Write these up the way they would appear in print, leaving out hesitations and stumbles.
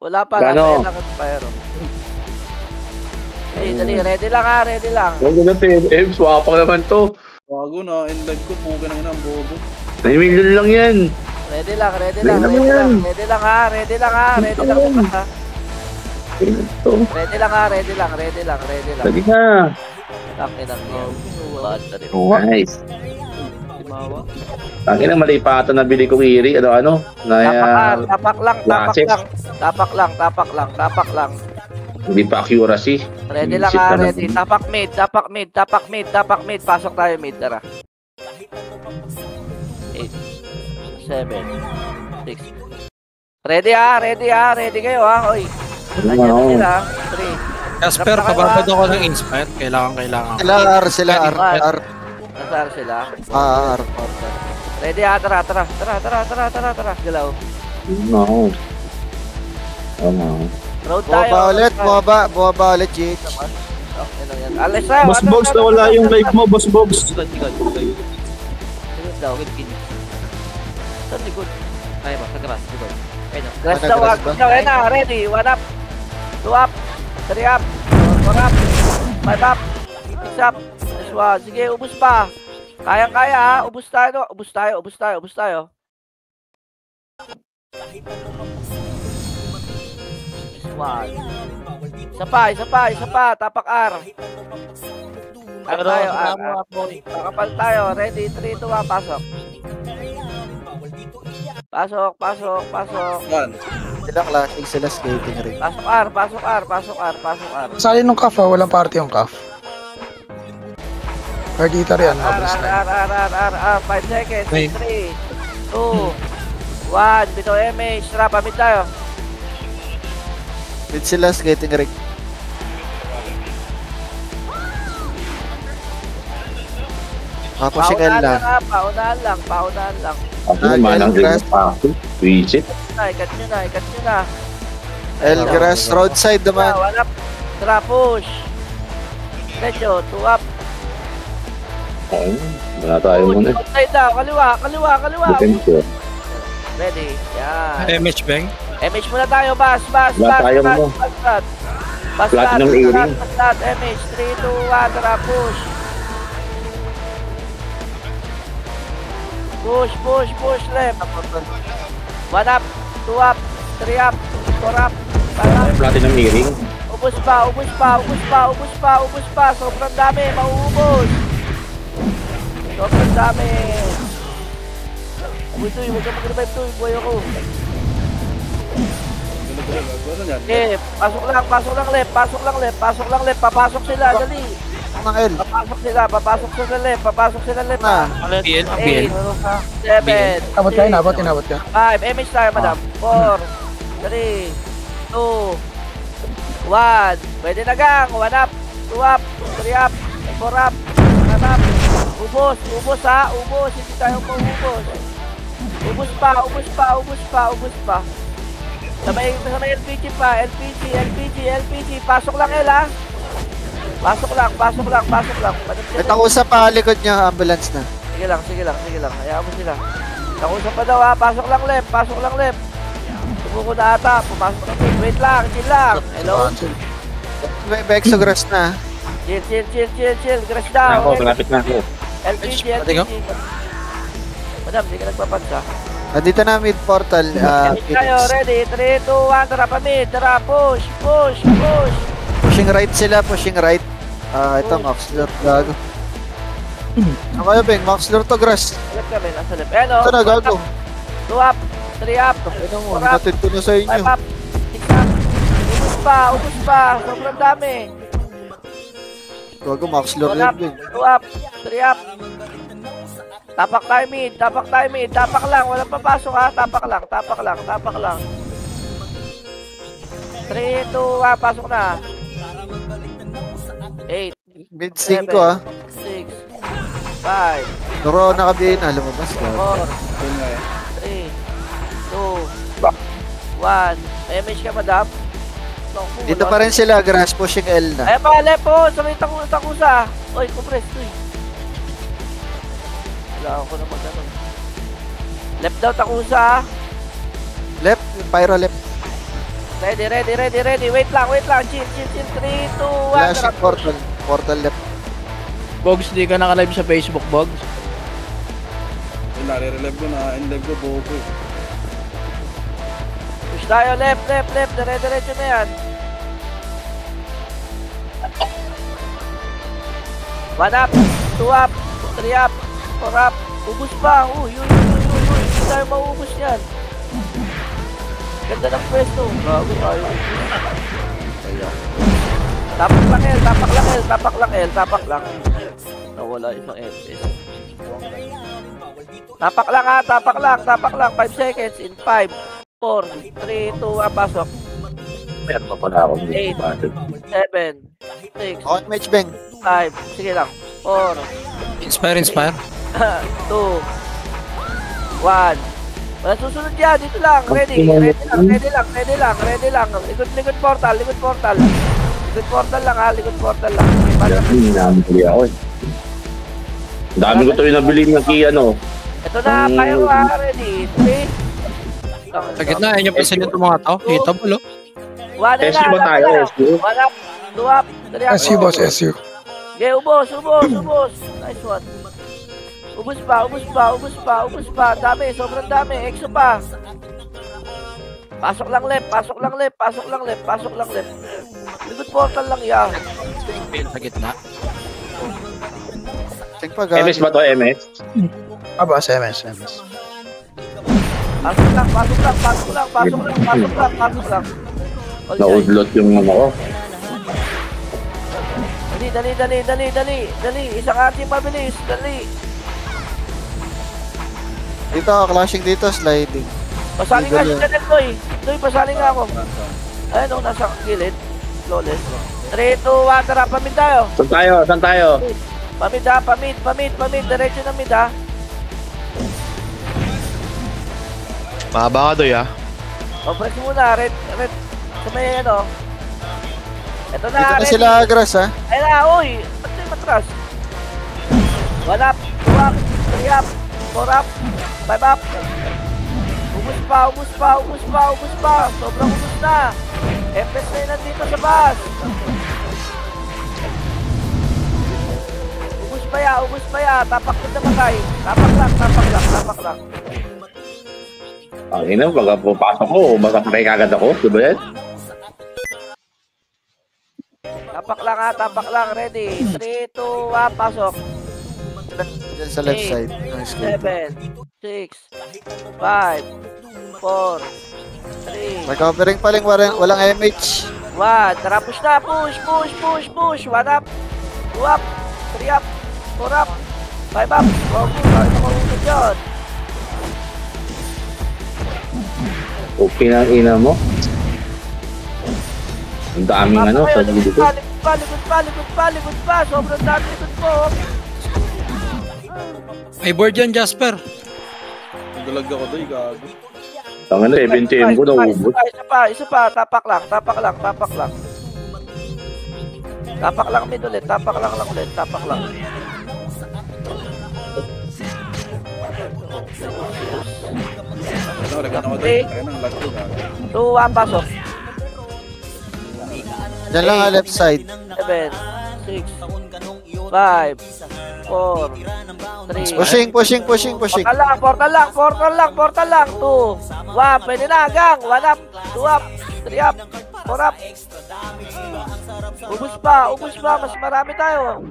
Wala pa, nasa lang ang pyro. Dali, ready lang ha, ready lang. Huwag na TNM, swapang naman to. Bago na, in-live ko, puga na ang bobo. 9 million lang yan. Ready lang ha, ready lang ha. Ready lang ha. Ready lang ha. Ready lang. Lagi na. Takin ang yan. Nice. Takin ang mali pa ata nabili kong iri. Ano? Tapak lang. Hindi pa accuracy. Ready lang ha, ready. Tapak mid. Pasok tayo mid, tara. 8, 7, 6. Ready kayo ha, oy. Nandiyan na sila, 3. Casper, pababad ako ng inspire. Kailangan. Sila R. Nasaan sila? R. Ready ha, tara. Galaw. No. Road tayo. Buwaba ulit, Jake. Okay lang yan. Alis tayo. Boss Bogs, nawala yung live mo, Boss Bogs. Likod daw. Saan likod? Ay ba, sa grass, likod. Ayun. Grass daw. Ayun na, ready. 1 up. 2 up. 3 up. 4 up. 5 up. 6 up. Nice one. Sige, ubus pa. Kayang-kaya ha. Ubus tayo. One. Isa pa. Tapak R. Kakapal tayo. Ready, 3, 2, 1, pasok. Pasok. Sila classic, sila skating ring. Pasok R. Sali nung CAF ha, walang party yung CAF. Pardita rin, R. 5 seconds. 3, 2, 1. Bito MH. Tara, pamit tayo. With sila skating ring. Pushing L na. Paunahan lang. Ako naman ang grass pa. Visit. Ikat nyo na. L grass roadside naman. Wala. Tara, push. Medyo, 2 up. Oo. Wala tayo muna. Outside daw. Kaliwa. Defense. Ready. Yan. MH Bang. MH muna tayo. Bas. Flat. Platinum earring. Bas. MH. 3, 2, 1. Tara, push. Push left. 1 up, 2 up, 3 up, 4 up, 5 up. Platinum earring. Ubus pa. Sobrang dami, mauubos. Sobrang dami. Uy, huwag ka mag-revive to, buhay ako. Okay, pasok lang left. Papasok sila, dali. Ng L. Papasok sila left. Na. 8, 7, Abot ka, inabot ka. 5, MH tayo, madam. 4, 3, 2, 1. Pwede na gang. 1 up, 2 up, 3 up, 4 up, 5 up. Ubos ha. Hindi tayo maubos. Ubos pa. Sa may LPG pa. LPG. Pasok lang L ha. Pasok lang. May takusa pa likod niya, ambulance na. Sige lang. Hayaan mo sila. Takusa pa daw ha. Pasok lang left. Tumuko na ata. Pumasok na. Wait lang. Chill lang. Hello? May Bexo grass na. Chill. Grass down. Malapit na ako. LPG. Madam, hindi ka nagpapansa. Dito na mid portal. Tayo, ready. 3, 2, 1. Tara pa mid. Tara, push. Pushing right. Ito, Maxlor. Gago. Ano kayo, Beng? Maxlor to grass. Left kami, nasa left. Ano? Ito na, gago. 2 up, 3 up, Ano mo, 4 up, hinatid ko na sa 5 inyo. up, 6 up. Ubus pa. Sobrang dami. Gago, Maxlor 1 yan, up, Beng. 2 up, 3 up. Tapak tayo mid. Tapak lang. Walang papasok ha. Tapak lang. 3, 2, 1. Pasok na. 8, Mid 5 ah. 6, 5, Noro nakabihin na, lumabas ka. 4, 3, 2, 1. MH ka, madam. Dito pa rin sila, grass pushing L na. Ay, pa, left po. Sa may takusa. Oy, compress. Wala ako na mag-ano. Left daw, takusa. Left, pyro left. Ready. Wait lang. Chill. 3, 2, 1. Flashing portal. Portal left. Bogs, di ka naka-live sa Facebook, Bogs. Nare-relive ko na, in-live ko, bobo eh. Push tayo, left. Dire-diretso na yan. 1 up, 2 up, 3 up, 4 up. Ubus pa. Uy. Hindi tayo maubos yan. Ganda ng pwesto. Bago tayo. Ayan. Tapak lang. Nawala isang FPS. Tapak lang. 5 seconds in 5, 4, 3, 2, pasok. Meron pa pala akong dito. 7, 6, On match bang. 5, sige lang. 4, Inspire. 2, 1. Wala susunod yan, dito lang. Ready lang. Likod portal. Likod portal lang. Hindi namin kaya ako eh. Ang dami ko ito yung nabili ng key ano. Ito na, kayo ready. 3. Sa gitna, ayun yung present yung mga tao. Hitable, oh. 1 SU ba tayo? SU? 1 up, 2 up, 3 up. SU boss, SU. Okay, ubos. Nice one. Ubos pa. Dami, sobrang dami. Exo pa. Pasok lang left. Likod portal lang yan. Sa gitna. Check pa MS ba to, MS? Aba, SMS. Pasok lang. All right. Naudlot yung ano ko. Dali. Isang ating mabilis. Dali. Dito, clashing dito, sliding. Pasali nga si Janel, Doy, pasali nga ako. Ayun, nasa gilid. Flawless. 3, 2, 1, tara, pamid tayo. Saan tayo? Pamid. Diretso na mid, ha. Mahaba ka doy ah. O, press muna, red. Sa may, ano. Ito na, Dito na ready. sila agras, ha? Ayun na, uy. Ba't tayo matras? 1 up, 2 up, 3 up, 4 up, 5 up. Ubus pa. Sobrang ubus na. FPS na yun nandito sa bus. Ubus pa ya. Tapak na namatay. Tapak lang. Ang ina, pag papasok ko, masakay kagad ako. Diba yan? Tapak lang. Ready. 3, 2, 1, pasok. Diyan sa left side. Ng screen. 7, 6, 5, 4, 3, Recovering pa lang, walang MH. 1. Tara, push na. Push. 1 up, 2 up, 3 up, 4 up, 5 up. Bakit nakarunod yun? Okay na ang ina mo. Ang daming ano sa dito. Likod pa. Sobrang dami likod po. May board yan, Jasper. Nagalag ako doy, gago. Ang ano, 70M ko na ubod. Isa pa. Tapak lang. Tapak lang mid ulit. Tapak lang. Ano, rekan ako doy. Kaya nang lag ko, gago. 2, 1, pasok. Diyan lang, left side. 7, 6, 5, 4, 3. Pushing. Portal lang. 2, 1, pwede na, gang. 1 up, 2 up, 3 up, 4 up. Ubus pa. Mas marami tayo.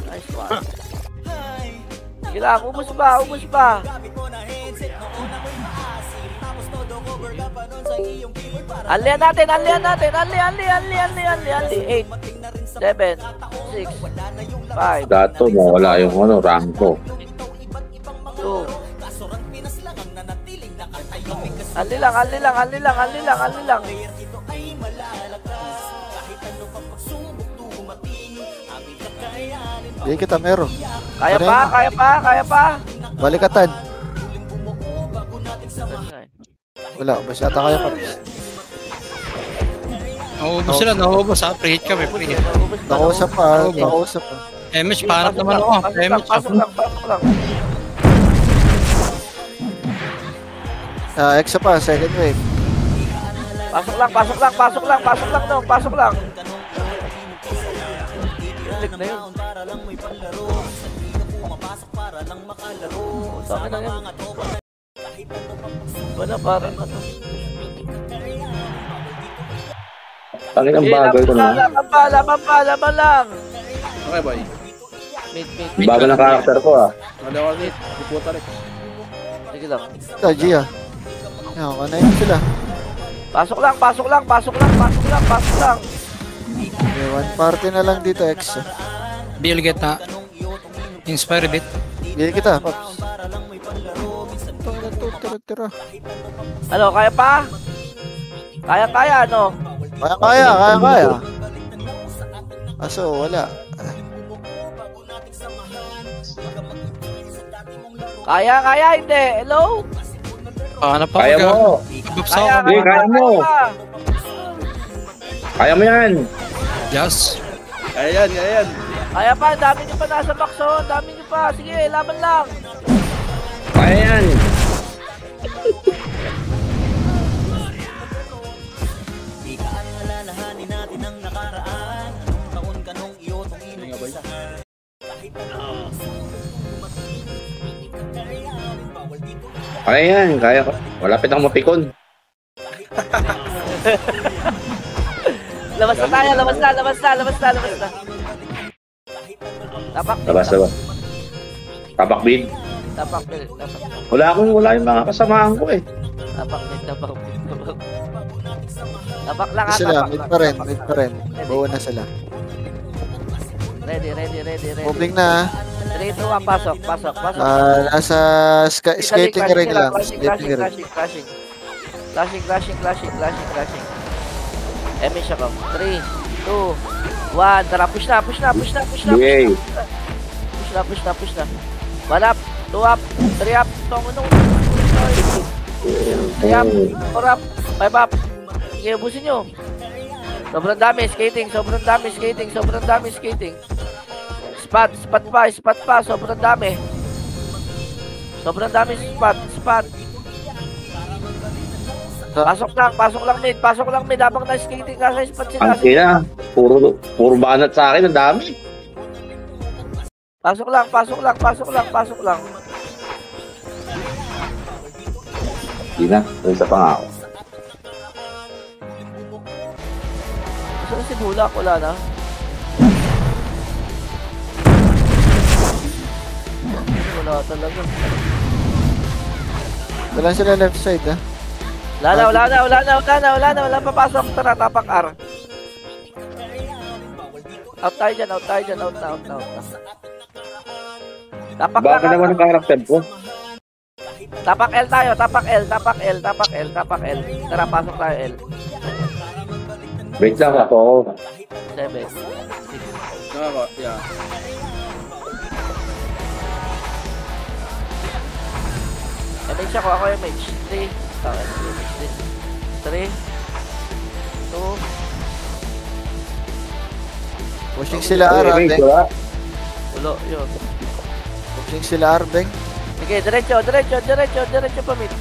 Nice one. Sige lang, ubus pa. Alian natin. 8, 7, 6, 5, Dato, mawala yung ano, rank ko. 2. Ali lang. Hindi kita meron. Kaya pa. Balikatan. Wala, basta ata kaya pa. Nauubos ha. Pre-hit kami, pre-hit. Nakausap pa. MH, parang naman ako. MH, Pasok lang. Exo pa, second wave. Pasok lang, pasok lang, pasok lang, pasok lang, no, pasok lang. Click na yun. Saan na yan? Wala, parang ano. Tangin ang bagal ko na. Laban lang. Okay, boy. Mid. Bagal ng karakter ko ah. Nalawa rin. Iputa rin. Sige lang. Ito, Gia. Yan, kanayin sila. Pasok lang. Okay, one party na lang dito, X. Bill get na. Inspire bit. Bili kita, Pops. Ito na to, tira. Ano, kaya pa? Kaya, ano? Kaya. Aso, wala. Kaya, hindi. Hello? Ano pa? Kaya mo. Hindi, kaya mo. Kaya mo yan. Yes. Kaya yan. Kaya pa, dami nyo pa nasa box, oh. Dami nyo pa. Sige, laban lang. Kaya yan. Hindi nga, boy. Kaya yan. Kaya ko. Malapit akong mapikon. Labas na tayo, labas na. Tapak. Labas. Tabak bid. Tapak. Wala yung mga kasamaan ko eh. Tapak lang, Sila, tapak mid lang. pa rin. Bawa na sila. Ready. Moving na. 3, 2, 1, pasok. Nasa skating ring lang. Skating ring. Clashing. Emi siya ko. 3, 2, 1. Tara, push na. Yay. Push na. 1 up, 2 up, 3 up. Tungunong. 3 up, 4 up, 5 up. Sige, ubusin nyo. Sobrang dami skating. Spot pa. Sobrang dami spot. Pasok lang mid. Habang na-skating ka sa spot sila. Ang kina. Puro banat sa akin. Ang dami. Pasok lang. Hindi na. Isa pa nga ako. Saan si Bulak? Wala na. Wala talaga. Wala sila left side, ha? Wala na. Papasok. Tara, tapak R. Out tayo dyan. Out na. Tapak Bakit lang. naman ang karakter ko? Tapak L tayo. Tapak L. Tara, pasok tayo L. Wait lang ako. 7. 6. Yeah. MH ako MH. 3. 3. 2. Pushing sila Arbeng. Ulo, yun. Pushing sila Arbeng. Sige, diretso pa mid.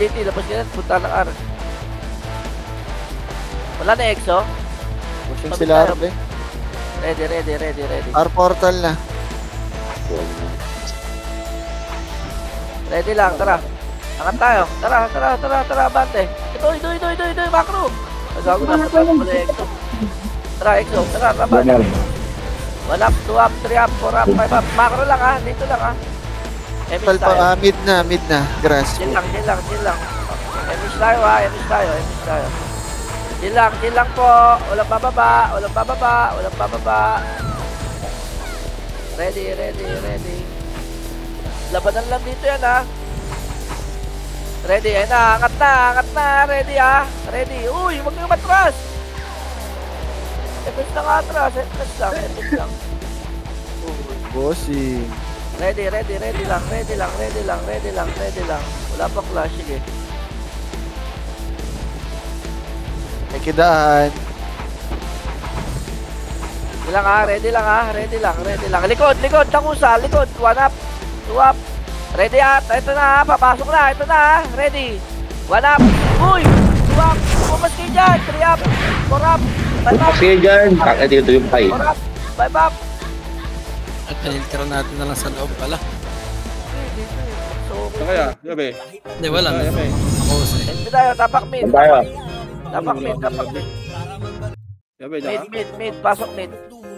JT, labas ka na, punta ng R. Wala na EXO. Pushing Sabi sila tayo. Arbeng. Ready. R portal na. Ready lang, tara. Angat tayo. Tara, bante. Ito, macro. Nagago na sa taas pala EXO. Tara, EXO. Tara, rabat. 1 up, 2 up, 3 up, 4 up, 5 up. Macro lang ha, dito lang ha. Portal pa, mid na. Grass. Chill lang. Emish tayo ha, emish tayo. Chill lang po. Walang bababa. Ready. Labanan lang dito yan ha. Ready, ayun na. Angat na. Ready ha. Ready. Uy, huwag nang matras. Efes lang atras. Efes lang. Bossing. Ready lang. Wala pa clash, sige. May kidaan. Ready lang. Likod, takusa, likod. 1 up, 2 up. Ready at, ito na, papasok na, ito na, ready. 1 up, uy, 2 up, Bumas kayo dyan. 3 up. 4 up. 5 up. Bumas kayo dyan. Dito yung pay. 4 up. 5 up. At tinitira natin na lang sa loob pala. So, Saan kaya? Yabe. Hindi, wala na. Yabe. Ako sa hindi tayo. Tapak mid. Saan tayo? Tapak mid. Tapak mid. Yabe, Mid, dyan ka? mid, mid. Pasok mid.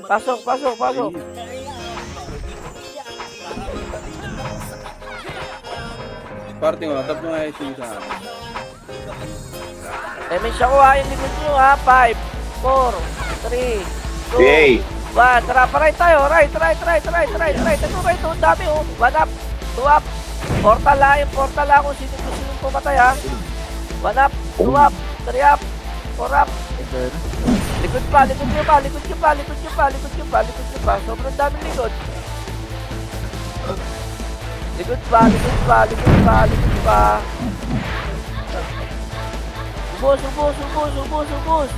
Pasok, pasok, pasok. Party mo, tap mo nga yung team sa akin. May siya kuha yung likod nyo ha. 5, 4, 3, 2, Yay! 1. Tara, right tayo. Right. Ito, right. Ang dami oh. 1 up. 2 up. Portal lang kung sino pumatay ha. 1 up. 2 up. 3 up. 4 up. Likod pa. Sobrang daming likod. Likod pa. Ubos.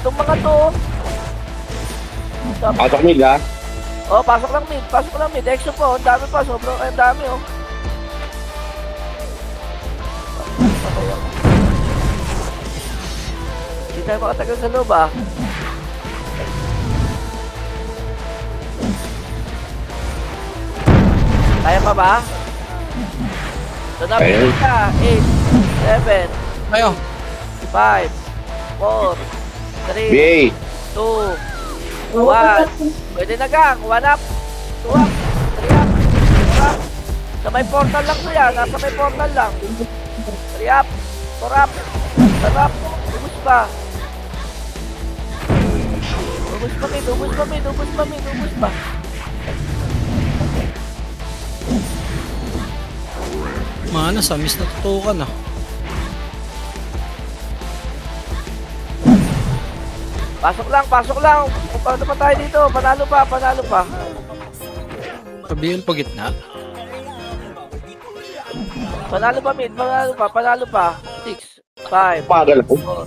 Itong mga to. Pasok mid ha? Oh, pasok lang mid. Exo po, ang dami pa. Sobrang ang dami oh. Hindi tayo makatagal sa loob ah. Kaya pa ba? So, Ayun. ka. 8, 7, Ayo. 5, 4, 3, Yay! 2, 1. Pwede na gang. 1 up. 2 up. 3 up. 4 up. Sa may portal lang to yan. Nasa may portal lang. 3 up. 4 up. 5 up. Ubus pa. Ubus pa. Mana, sa miss na tutukan ah. Pasok lang. Paano pa tayo dito? Panalo pa. Pabiyon pa gitna. Panalo pa mid. Panalo pa. 6, 5, Pagal ako. 4,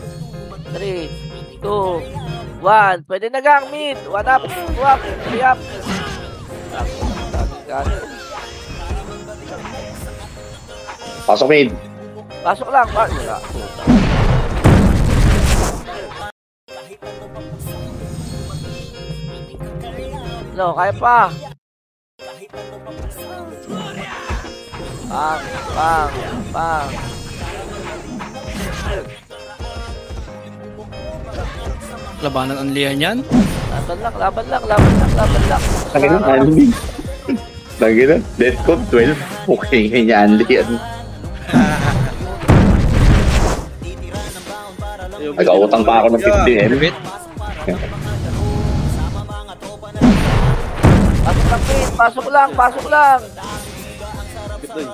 3, 2, 1. Pwede na gang mid. 1 up, 2 up, 3 up. Pasok mid. Pasok lang. No, kaya pa. Bang. Labanan ang liyan yan. Laban lang. Lagi na, Andy. Lagi na, death code 12. Okay, kanya Andy yan. Nag-autang pa ako ng 50 eh. Wait. Pasok lang. Kapit doon.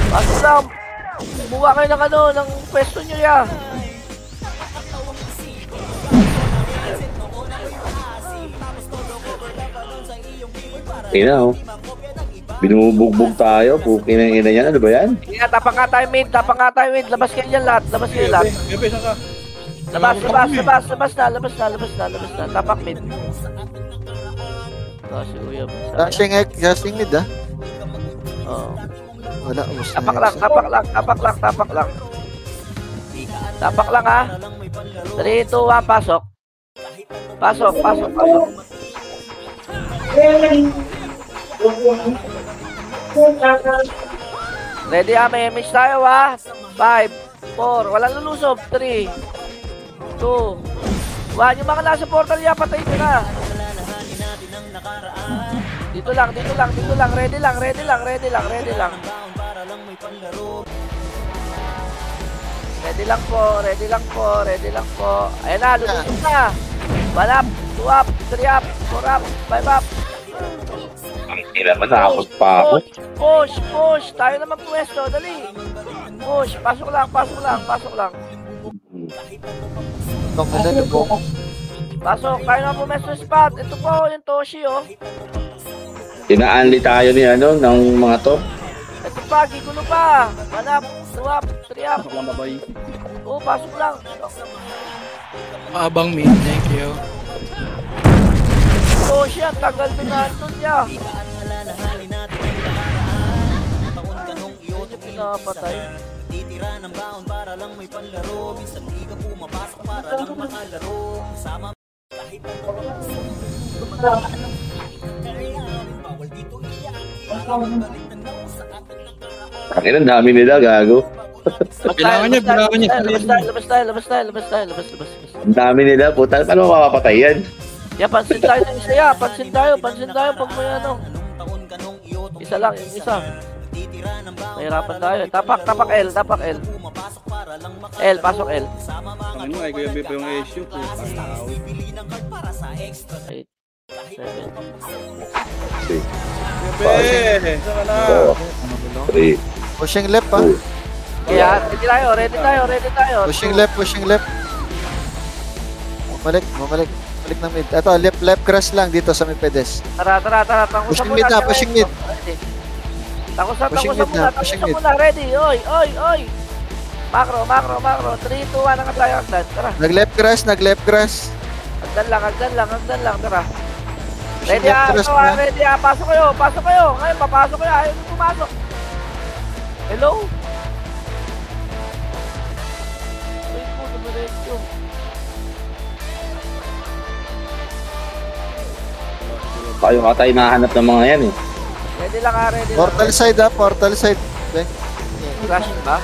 Pasok lang. Buwa kayo ng pwesto nyo ya. Ina oh. Binubugbog tayo. Pukin ang ina yan. Ano ba yan? Sige nga, tapang nga tayo mid. Labas kayo dyan lahat. Yabe, saan ka? Labas na. Tapak mid. Si Kuya. Dashing mid ah. Oo. Wala, ubos na Tapak yun. lang. Tapak lang ha. 3, 2, 1, pasok. Pasok. Ready ha, may image tayo ha. 5, 4, walang lulusob. 3, 2, 1. Yung mga nasa portal ya, patay nyo na. Dito lang. Ready lang. Ready lang po. Ayan na, lulusog na. 1 up, 2 up, 3 up, 4 up, 5 up. Ang ina, matapos pa ako. Push. Tayo naman pwesto, dali. Push, pasok lang. Itong nalulubog. Pasok, tayo naman pwesto spot. Ito po, yung Toshi oh. Ina-unli tayo ni ng mga to. Ito pa, gigulo pa. 1 up, 2 up, 3 up. Pasok lang, babay. Oo, pasok lang. Abang mid, thank you. Toshi, ang tagal pinanton niya. Hindi pinapatay. Ang ina, dami nila, gago. Bilangan niya, bilangan niya. Labas tayo. Ang dami nila, puta. Paano makapatay yan? Ya, pansin tayo ng isa ya. Pansin tayo pag may ano. Isa lang, yung isa. Mahirapan tayo. Tapak L. L, pasok L. Ano nga, Kuya B pa yung issue po. 8, 7. Kuya B, saan ka na? 3, Pushing left pa. Kaya, ready tayo. Pushing left. Bumalik. Balik ng mid. Ito, left cross lang dito sa may pedes. Tara. Tangusan Pushing mid na, pushing mid. Tangusan Pushing mid. muna. Ready. Oy. Macro. 3, 2, 1, ang tayo. Tara. Nag-left cross. Agdan lang. Tara. Ready Left cross na. ready. Pasok kayo. Ngayon, papasok kayo. Ayaw nyo pumasok. Hello? Ay, puto mo rin yung. Kayo ka tayo nahanap ng mga yan eh. Ready lang. Portal side. Beng. Crashing ba?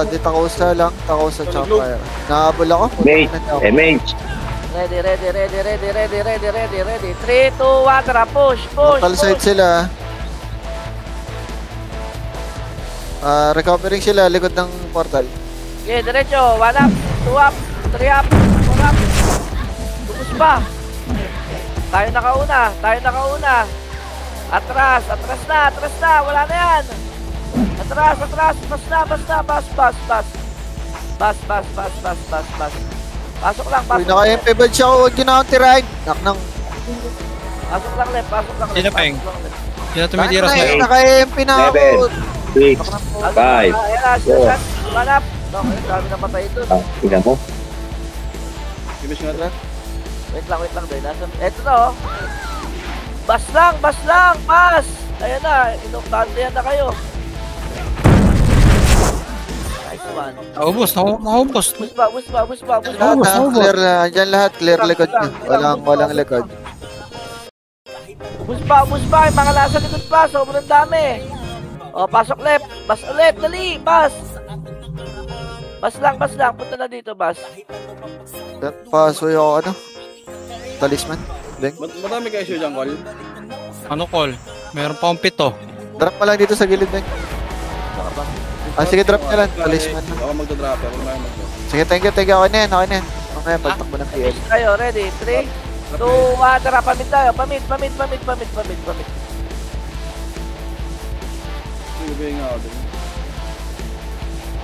Di takusa lang. Takusa Chopper. Nahabol ako. MH. Ready. 3, 2, 1, tara. Push. Portal side sila. Recovering sila likod ng portal. Okay, diretso. 1 up, 2 up, 3 up, 4 up. Lubos pa. Tayo nakauna. Atras na. Wala na yan. Atras. Bas na. Bas. Pasok lang. Uy, naka-MP ba siya ako? Huwag yun akong tirahin. Naknang. Pasok lang, left. Sino, Peng? Sino tumitira sa'yo? Naka-MP na ako. 6, 5, 4. 1 up. Okay, dami na patay doon. Tingnan mo. Finish nga ito. Wait lang, Doy. Eto na, oh. Bas lang. Ayan na, inuktandihan na kayo. Nice one. Naubos. Bus ba? Clear na. Diyan lahat. Clear likod niya. Walang likod. Bus ba? Yung mga nasa likod pa, sobrang dami. O, pasok left. Bas ulit, dali, bas. Bas lang. Punta na dito, bas. Pasoy ako Talisman. Beng. Madami ka issue dyan, Col. Ano, call? Meron pa akong 7. Drop mo lang dito sa gilid, Beng. Sige, drop na lang. Talisman. Ako magdadrop. Ako naman magdadrop. Sige, thank you. Okay na yan. Okay, pagtakbo ng PL. Tayo, ready? 3, 2, 1, tara, pamit tayo. Pamit. Kuya B nga ako din.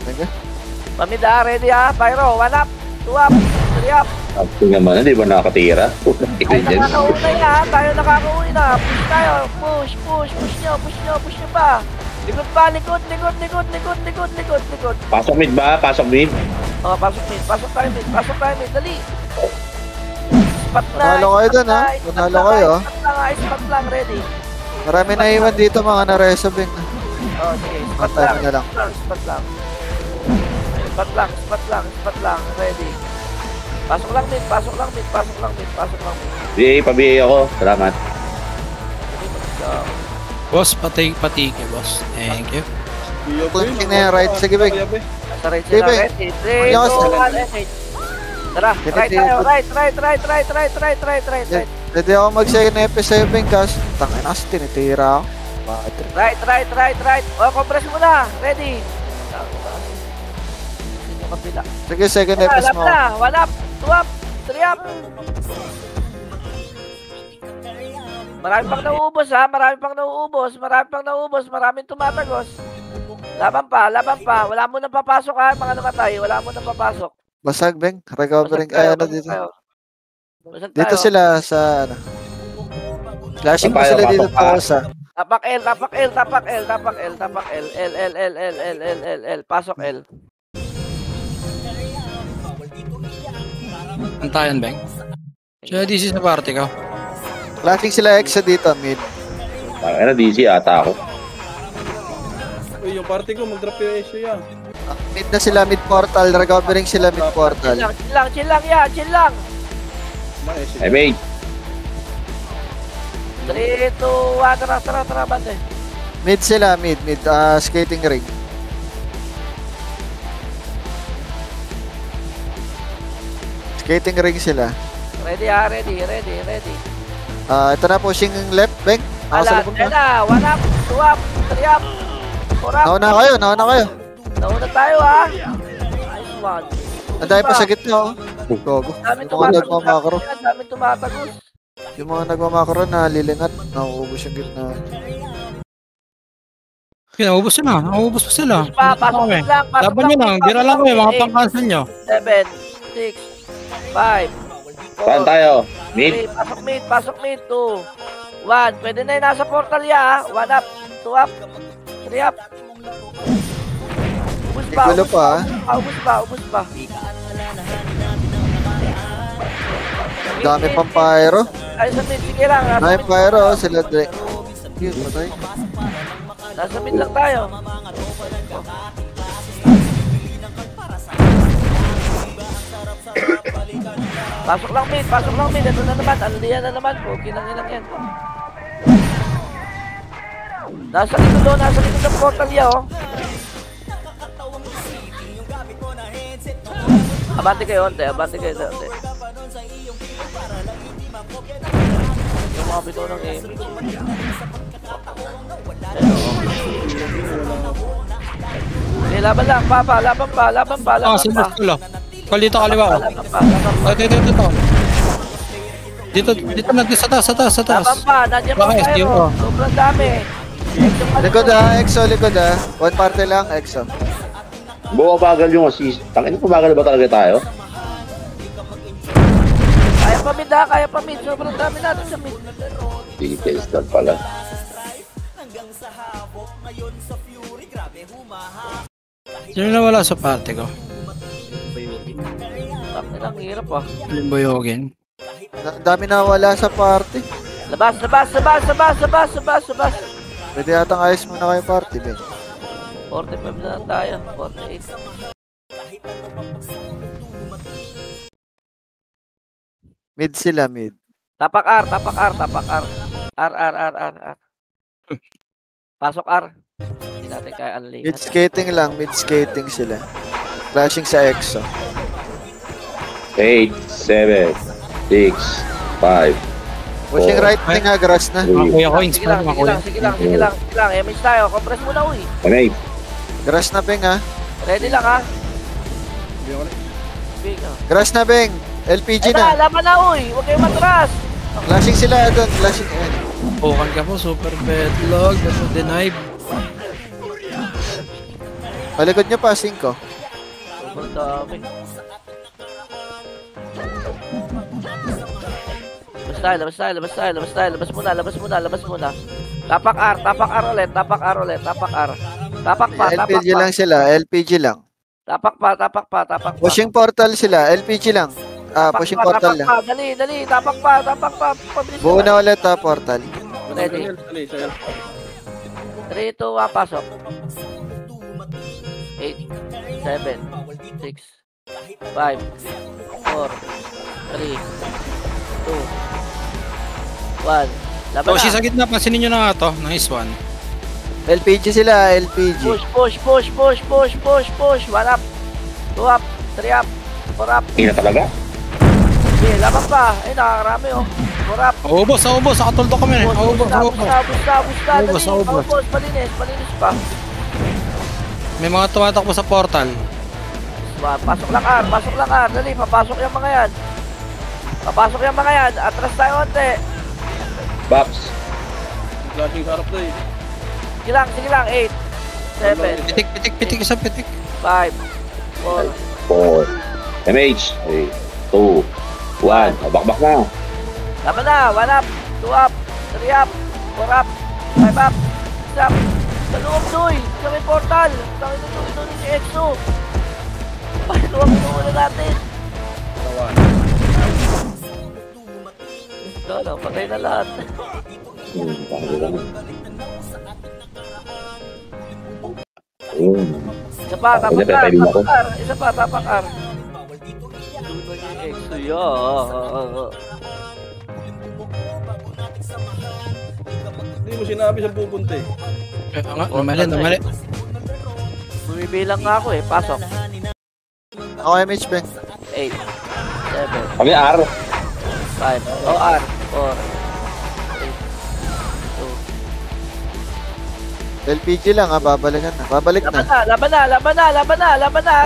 Thank you. Pamit ready Pyro, 1 up, 2 up, 3 up. Tingnan mo na, di ba nakatira? Tayo nakakauwi na. Push tayo. Push nyo pa. Likod pa. Pasok mid ba? Pasok mid? Oh, pasok tayo mid. Dali. Spot na. Panalo kayo dun, ha? Panalo kayo. Spot lang, ready. Marami na iwan dito mga nareso, Beng. Oh, sige. Spot Patay na lang. Spot lang. Ready. Pasok lang mid. Pabiyay ako. Salamat. Boss, pati ka, boss. Thank you. Clinking na yan, right? Sige, Beng. Sa right sila, Bebe. ready. 3, 2, 1, Tara, right tayo. Right. Pwede ako mag-second EP sa'yo, Beng, kasi tangin kasi tinitira ako. Right. O, compress mo na. Ready. Kapila. Sige, second EP mo. 1 up, 2 up, 3 up. Marami pang nauubos. Maraming tumatagos. Laban pa. Wala mo nang papasok mga namatay. Basag, Beng. Recovering. Dito. Basag Dito tayo. sila sa Flashing pa sila dito sa Tapak L. L. Pasok L. Antayan, Beng. Siya, this is na party ka. Flashing sila exit dito, mid. Ano, DC ata ako. Uy, yung party ko, mag-drop yung issue yan. Mid na sila, mid portal. Recovering sila mid portal. Chill lang, ya, chill lang. Mga issue. Ay, mate. 3, 2, 1, tara, bante. Mid sila, mid. Skating ring. Skating ring sila. Ready ha, ready. Ito na, pushing left, Beng. Ala, Nakasalubong ten na. na, 1 up, 2 up, 3 up, 4 up. Nauna kayo. Nauna tayo ha. Nice one. Ang dami pa sa gitna, oh. Gogo. Dami Yung mga nagmamakro. Dami tumatagos. Yung mga nagmamakro na lilingat. Nauubos yung gitna. Kinaubos na. Naubos pa sila. Pasok Okay. lang. Laban nyo lang. Bira lang kayo. Mga pang-cancel nyo. 7, 6, 5, Saan 4, tayo? Mid? 3, pasok mid, 2, 1. Pwede na yung nasa portal ya, 1 up, 2 up, 3 up. Igulo pa, Ubus pa. Dami pang pyro. Ay, sa mid, sige lang. Dami pyro, oh. Sila direct. Yun, patay. Nasa mid lang tayo. Pasok lang mid. Ito na naman, aliyan na naman. Okay lang yan. Nasa likod ng portal ya, oh. Abante kayo, onte. Yung mga bito ng game. Laban lang, papa, laban pa. Silver skull. Call dito kaliwa ko. Laban pa. Dito. Sa taas. Laban pa, nandiyan pa Okay, tayo. oh. Sobrang dami. Likod EXO. One party lang, EXO. Bumabagal yung assist. Tangin na pumagal ba talaga tayo? Kaya pa mid. Sobrang dami natin sa mid. Details lang pala. Sino na wala sa party ko? Ang hirap ah. Yung boyogin. Ang dami na wala sa party. Labas. Pwede yatang ayos muna kayo party, Ben. 45 na lang tayo. 48. Mid sila, mid. Tapak R. R. Pasok R. Hindi natin kaya unlink. Mid skating lang, mid skating sila. Flashing sa EXO. 8, 7, 6, 5, Pushing right wing ha, grass na. Mga kuya ko, Sige inspire mga kuya. lang. Image tayo. Compress muna, uy. Anay, Grass na, Beng ha. Ready lang, ha? Hindi ako na. Big, Grass na, Beng. LPG na. Laban na, uy. Huwag kayong matras. Flashing sila doon. Flashing. Ayan. Bukan ka po, super bedlog. That's denied. Palikod nyo pa, 5. Sobrang dami. Labas muna. Tapak R ulit. Tapak R. Tapak LPG lang sila. LPG lang. Tapak pa. Pushing portal sila. LPG lang. Pushing portal lang. Dali. Tapak pa. Pabilis Buo na ulit ha, portal. Ready. Sa'yo. 3, 2, 1, pasok. 8, 7, 6, 5, 4, 3, 2, 1. Laban Toshi na. sa gitna, pansinin nyo na nga to. Nice one. LPG sila. LPG. Push. 1 up, 2 up, 3 up, 4 up. ina talaga? Okay, laban pa. Ay, nakakarami oh. 4 up. Ubos. Nakatuldo kami. Ubos. Ubus. Ubos. Malinis pa. May mga tumatakbo sa portal. Pasok lang R. Dali, papasok yung mga yan. Atras tayo onte. Box. Flashing sa harap na eh. Sige lang. 8, 7, Pitik. Isa pitik. 5, 4, 4, MH. 3, 2, 1. Bakbak na. Laban na, 1 up, 2 up, 3 up, 4 up, 5 up, 6 up. Sa loob doy, sa may portal. Sa ito ni EXO. Paluwag muna natin. Tawan. Patay na lahat. Isa pa, tapak Pwede, R, pwede mo ako. tapak R. Isa pa, tapak R. Exo yun. Hindi mo sinabi sa pupunta eh. Mali. Bumibilang nga ako eh. Pasok. Ako MH, Ben. 8, 7, Kami R. 5. O R. 4, 3, 2. LPG lang ha, babalikan na. Babalik na. Laban na.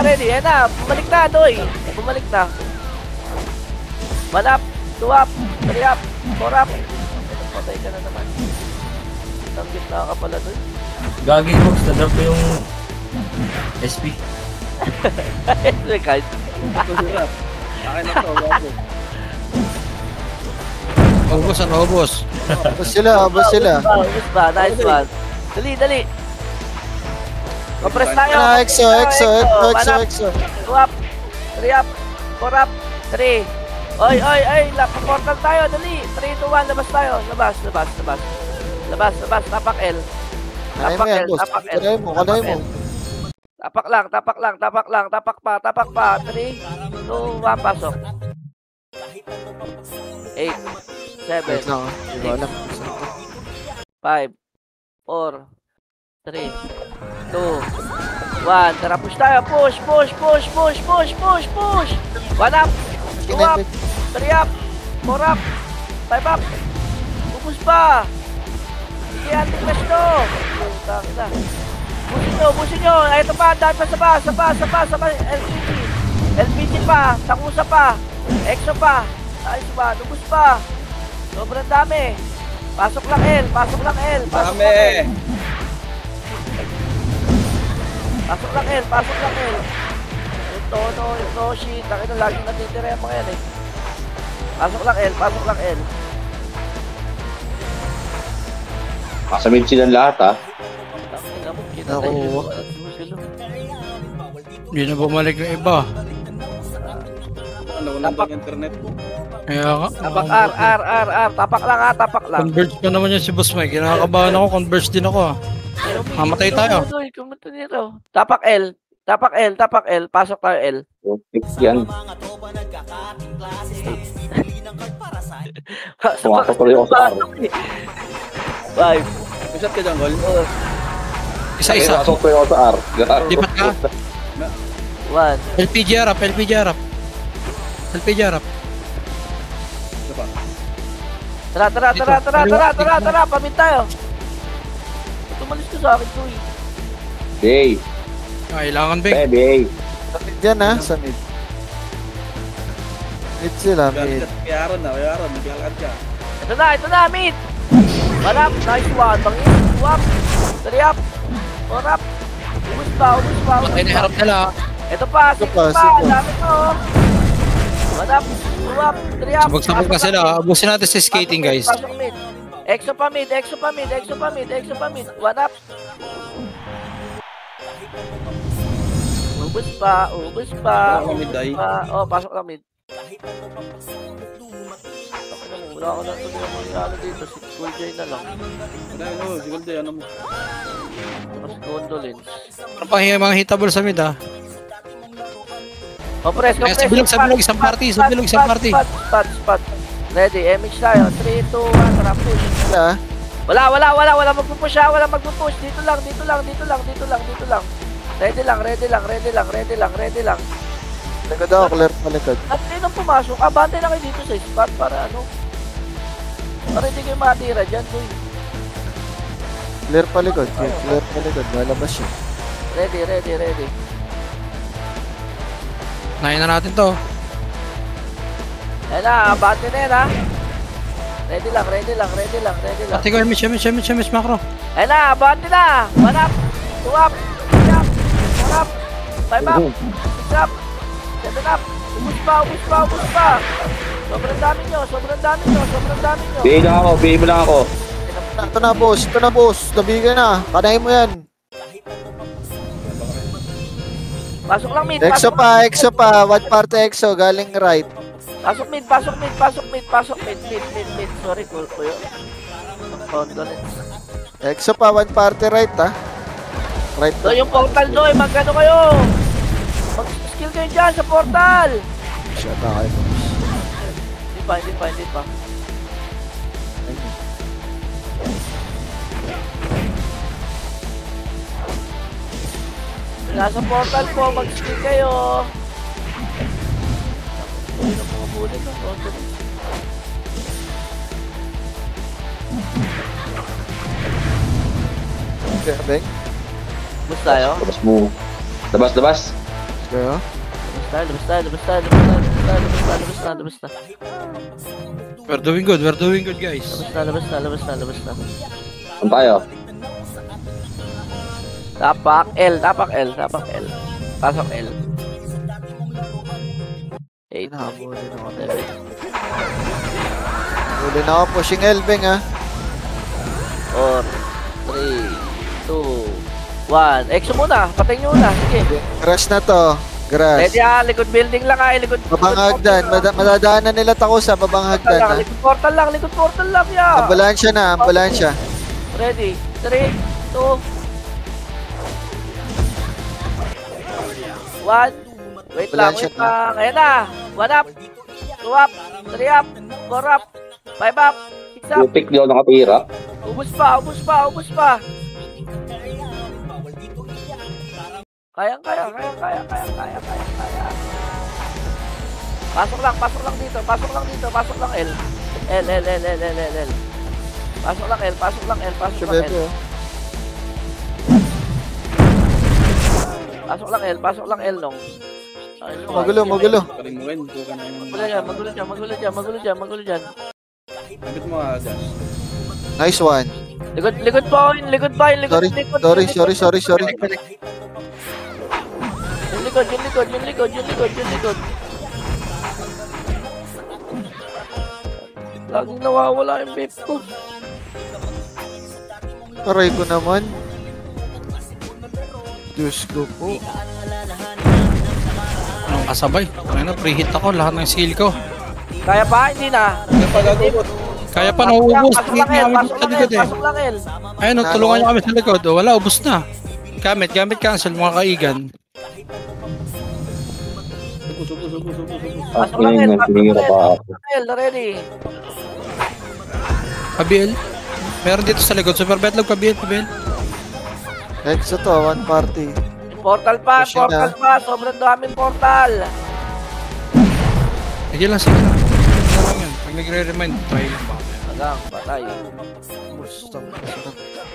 Ready. Ayan na. Bumalik na, Doy. Bumalik na. 1 up, 2 up, 3 up, 4 up. Patay ka na naman. Tanggit na ka pala, Doy. Gagi mo, na-drop ko yung SP. Kahit Ito sila. Akin na to, gago. Ubus. Abos sila. Ubus ba? Nice one. Dali. Compress tayo. EXO. 2 up, 3 up, 4 up, 3. Oy, portal tayo, dali. 3, 2, 1, labas tayo. Labas, tapak L. Kanay mo yan, boss. Kanay mo. Tapak pa. 3, 2, 1, pasok. 8, 7, Wait lang, hindi ko alam. 5, 4, 3, 2, 1. Tara, push tayo. Push. 1 up, 2 up, 3 up, 4 up, 5 up. Ubus pa. Sige, anti-crash to. Putang ina. Busin nyo. Ay, ito pa, dahil pa sa ba. LPG pa, takusa pa, EXO pa. Ayos ba, lubos pa. Sobrang dami. Pasok lang L. Pasok lang L. Ito, shit. Takit na laging natitira yung mga yan eh. Pasok lang L. Kasamid silang lahat ha. Hindi na bumalik yung iba. Nawalan ng internet ko. Kaya nga. Tapak R. Tapak lang. Converge pa naman yan si Boss Mike. Kinakabahan ako, converge din ako ah. Mamatay tayo. Kumunta nito. Tapak L. Pasok tayo L. Fix yan. Pumasok tuloy ako sa R. 5. Isat ka dyan, Gol. Isa-isa. Pumasok tuloy ako sa R. Lipat ka. 1. LPG harap. Isa pa. Tara. Pamit tayo. Tumalis ko sa akin, Tuy. Day. Kailangan, Beng. Baby. Sa mid yan ha, sa mid. Mid sila, mid. Kaya Aaron, maglalakad ka. Ito na, mid. 1 up, nice one. Bangin, 2 up, 3 up, 4 up. Ubus pa. Patay na harap nila. Ito pa, 6 pa. Super. Dami to. 1 up, 2 up, 3 up. Sabag-sabag na sila. Abusin natin sa skating, guys. Pasok mid. EXO pa mid. 1 up. Ubus pa. Pasok mid, ay. Pasok lang mid. Wala ako na ito ano dito. Si Cool J na lang. Si Golde, ano mo? Tapos Gondolins. Ano pa mga hitable sa mid ah. Compress. Sa bilog, isang party. Spot. Ready, MH tayo. 3, 2, 1, tara, push. Wala magpupush ha. Wala magpupush. Dito lang. Ready lang. Likod ako, clear pa likod. At nang pumasok, abante na kayo dito sa spot para ano. Para hindi kayo matira dyan, Tuy. Clear pa likod. Lalabas siya. Ready. Nahin na natin to. Ayan na, abante na yan ha. Ready lang. Pati ko, miss macro. Ayan na, abante na. 1 up, 2 up, 3 up, 4 up, 5 up, 6 up, 7 up. Ubus pa. Sobrang dami nyo. Bigay mo lang ako. Ito na boss. Nabigay na. Kanahin mo yan. Pasok lang mid. EXO pa. One party EXO. Galing right. Pasok mid. Sorry, cool ko yun. Condolence. Exo pa, 1 party right ha. Right So, yung portal doy, magkano kayo? Mag-skill kayo dyan sa portal. Shut tayo. Hindi pa. Nasa portal po, mag-skill kayo. Ano mga bulit ng portal? Okay, Beng. Bus tayo? Labas mo. Labas. Kaya? Labas na. We're doing good guys. Labas na. Saan tayo? Tapak L. Pasok L. 8. Huli na ako. Pushing L, Beng ha. 4, 3, 2, 1. Exo muna. Patayin nyo na. Sige. Grass na to. Grass. Ready ha. Likod building lang ha. Babang hagdan. Madadaanan nila tako sa babang hagdan ha. Likod portal lang. Ya. Ambulansya. Ready. 3, 2, 1. Wait lang. Ayan na. 1 up. 2 up. 3 up. 4 up. 5 up. 6 up. Lupik di ako nakatira. Ubus pa. Kaya. Pasok lang dito. Pasok lang L. L. Pasok lang L. Pasok lang L nung. Magulo. Palimuin, buka na yun. Magulo dyan. Labit mo Josh. Nice one. Likod pa. Sorry. Yung likod. Laging nawawala yung vape ko. Aray ko naman. Diyos ko po. Anong kasabay? Ano, pre-hit ako, lahat ng skill ko. Kaya pa? Hindi na. Kaya pa nauubos. Pasok lang L. Ayun, tulungan nyo kami sa likod. Wala, ubos na. Gamit cancel mga kaigan. Pasok lang L. Ready. Kabil. Meron dito sa likod. Super betlog, Kabil. Exo to, 1 party. Portal pa. Sobrang daming portal. Sige lang. Ano lang yan? Pag nagre-remind, try lang ba? Hanggang patay.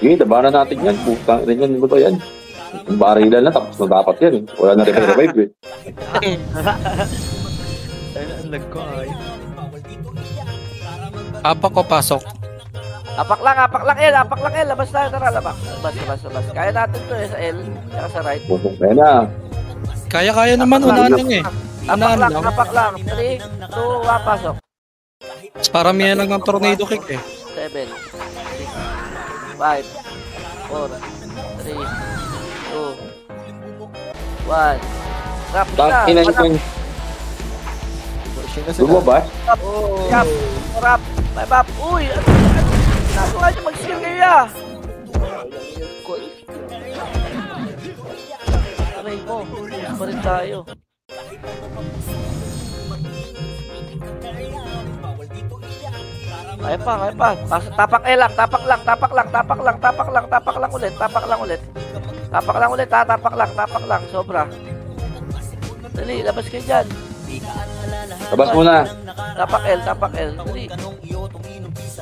Sige, dabanan natin yan. Putang rin yan. Ano ba yan? Yung barilan na, tapos na dapat yan. Wala na revive eh. Apak ko pasok. Apak lang L. Labas tayo. Tara, labas. Kaya natin to sa L. Tsaka sa right. Kaya na. Kaya naman, unahan lang eh. Apak lang. 3, 2, 1, pasok. Paramihan lang ng tornado kick eh. 7, 6, 5, 4, 3, 2, 1. Rap na. Ina yun. Pushing na sila. Lumabas? Rap. 5 up. Uy! Ginagawa niyo mag-skill kayo ya. Aray mo. Mas pa rin tayo. Kaya pa. Tapak lang ulit. Tapak lang. Sobra. Dali, labas kayo dyan. Labas muna. Tapak L. Dali.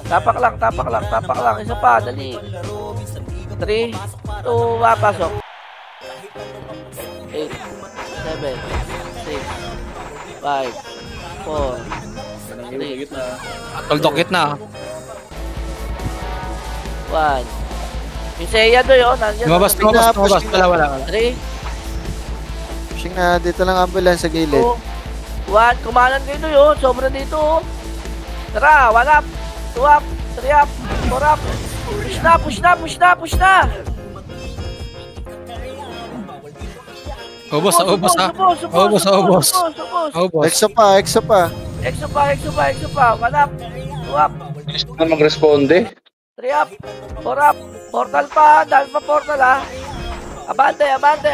Tapak lang. Isa pa, dali. 3, 2, 1, pasok. 8, 7, 6, 5, 4, 3, Toldokit na. 1. Yung Seiya doon yun. Lumabas. Wala. 3, Pushing na. Dito lang ambulance sa 2, gilid. 1. Kumanan kayo doon yun. Sobra dito. Tara, 1 up. 2 up. 3 up. 4 up. Push na. Ubos. Exo pa. Exo pa. 1 up. 2 up. Gusto na mag-responde. 3 up, 4 up, portal pa, dahil pa portal ha. Abante, bas, dali,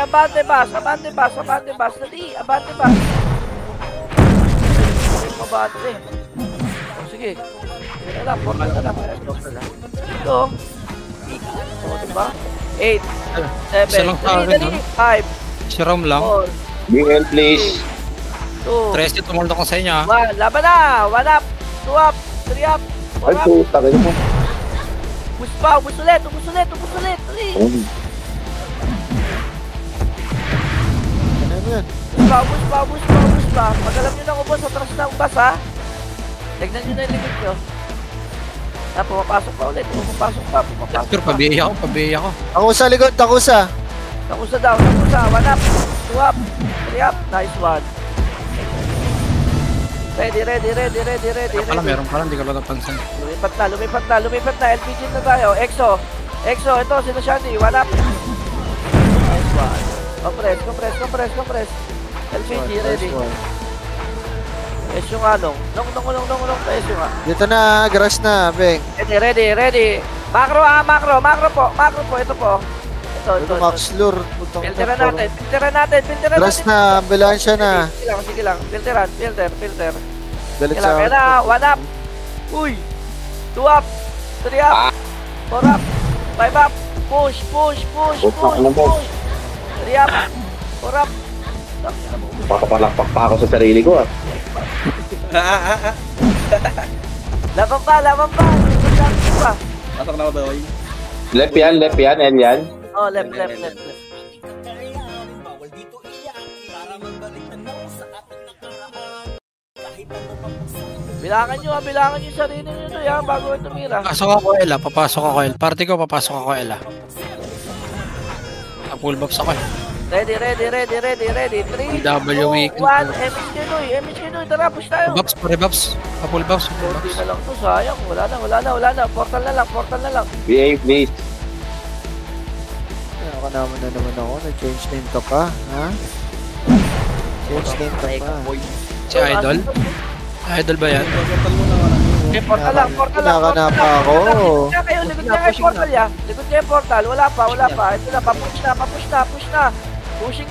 abante bas. Mabante. O, sige. Sige na lang, portal na lang. Ito. O, diba? 8, 7, Isa lang sa akin, 5, Si Rom lang. 4, BL please. 2, 13, tumulong ko sa inyo ha. 1, laban na! 1 up, 2 up, 3 up, 4 Ay, up. puta ka mo. Ubus pa, ubus ulit. Dali. Ano yan? Ubus pa. Pag alam nyo na ubos, atras na ubas ha. Tignan nyo na yung limit nyo. Pumapasok pa ulit. Pumapasok pa. Pero pabiya ko. Ako sa likod, takusa. Nakusa daw. 1 up, 2 up, 3 up. Nice one. Ready. Meron pala, hindi ko lang napansin. Lumipat na. LPG na tayo. Exo, ito, sino Shandy? 1 up. Nice one. Compress. LPG, ready. Esyo nga, long. Esyo nga. Dito na, grass na, Beng. Ready. Macro po. Ito po. Ito. Max lure. Filteran natin. Grass na, ambulansya na. Sige lang. Filter. Galit Kailangan sa na, 1 up. Uy. 2 up. 3 up. 4 up. 5 up. Push. 3 up. 4 up. Papapalakpak pa ako sa sarili ko ah. Laban pa. Atak na ba, boy? Left yan, L yan. Oh, left. Bilangan nyo yung sarili nyo to yan bago ito tumira. Papasok ako L. Party ko, papasok ako L. Full buffs ako eh. Ready. 3, 2, 1, W weekend. MHK Noy, tara, push tayo. Full buffs. Hindi na lang to, sayang. Wala na. Portal na lang. BA please. Ako naman na naman ako. Nag-change name ka pa, ha? Change name ka pa. Si Idol? Idol ba yan? Portal lang. Nakana pa ako. Likod na kayo portal ya. Likod kayo portal. Wala pa. Ito na, papush na. Pushing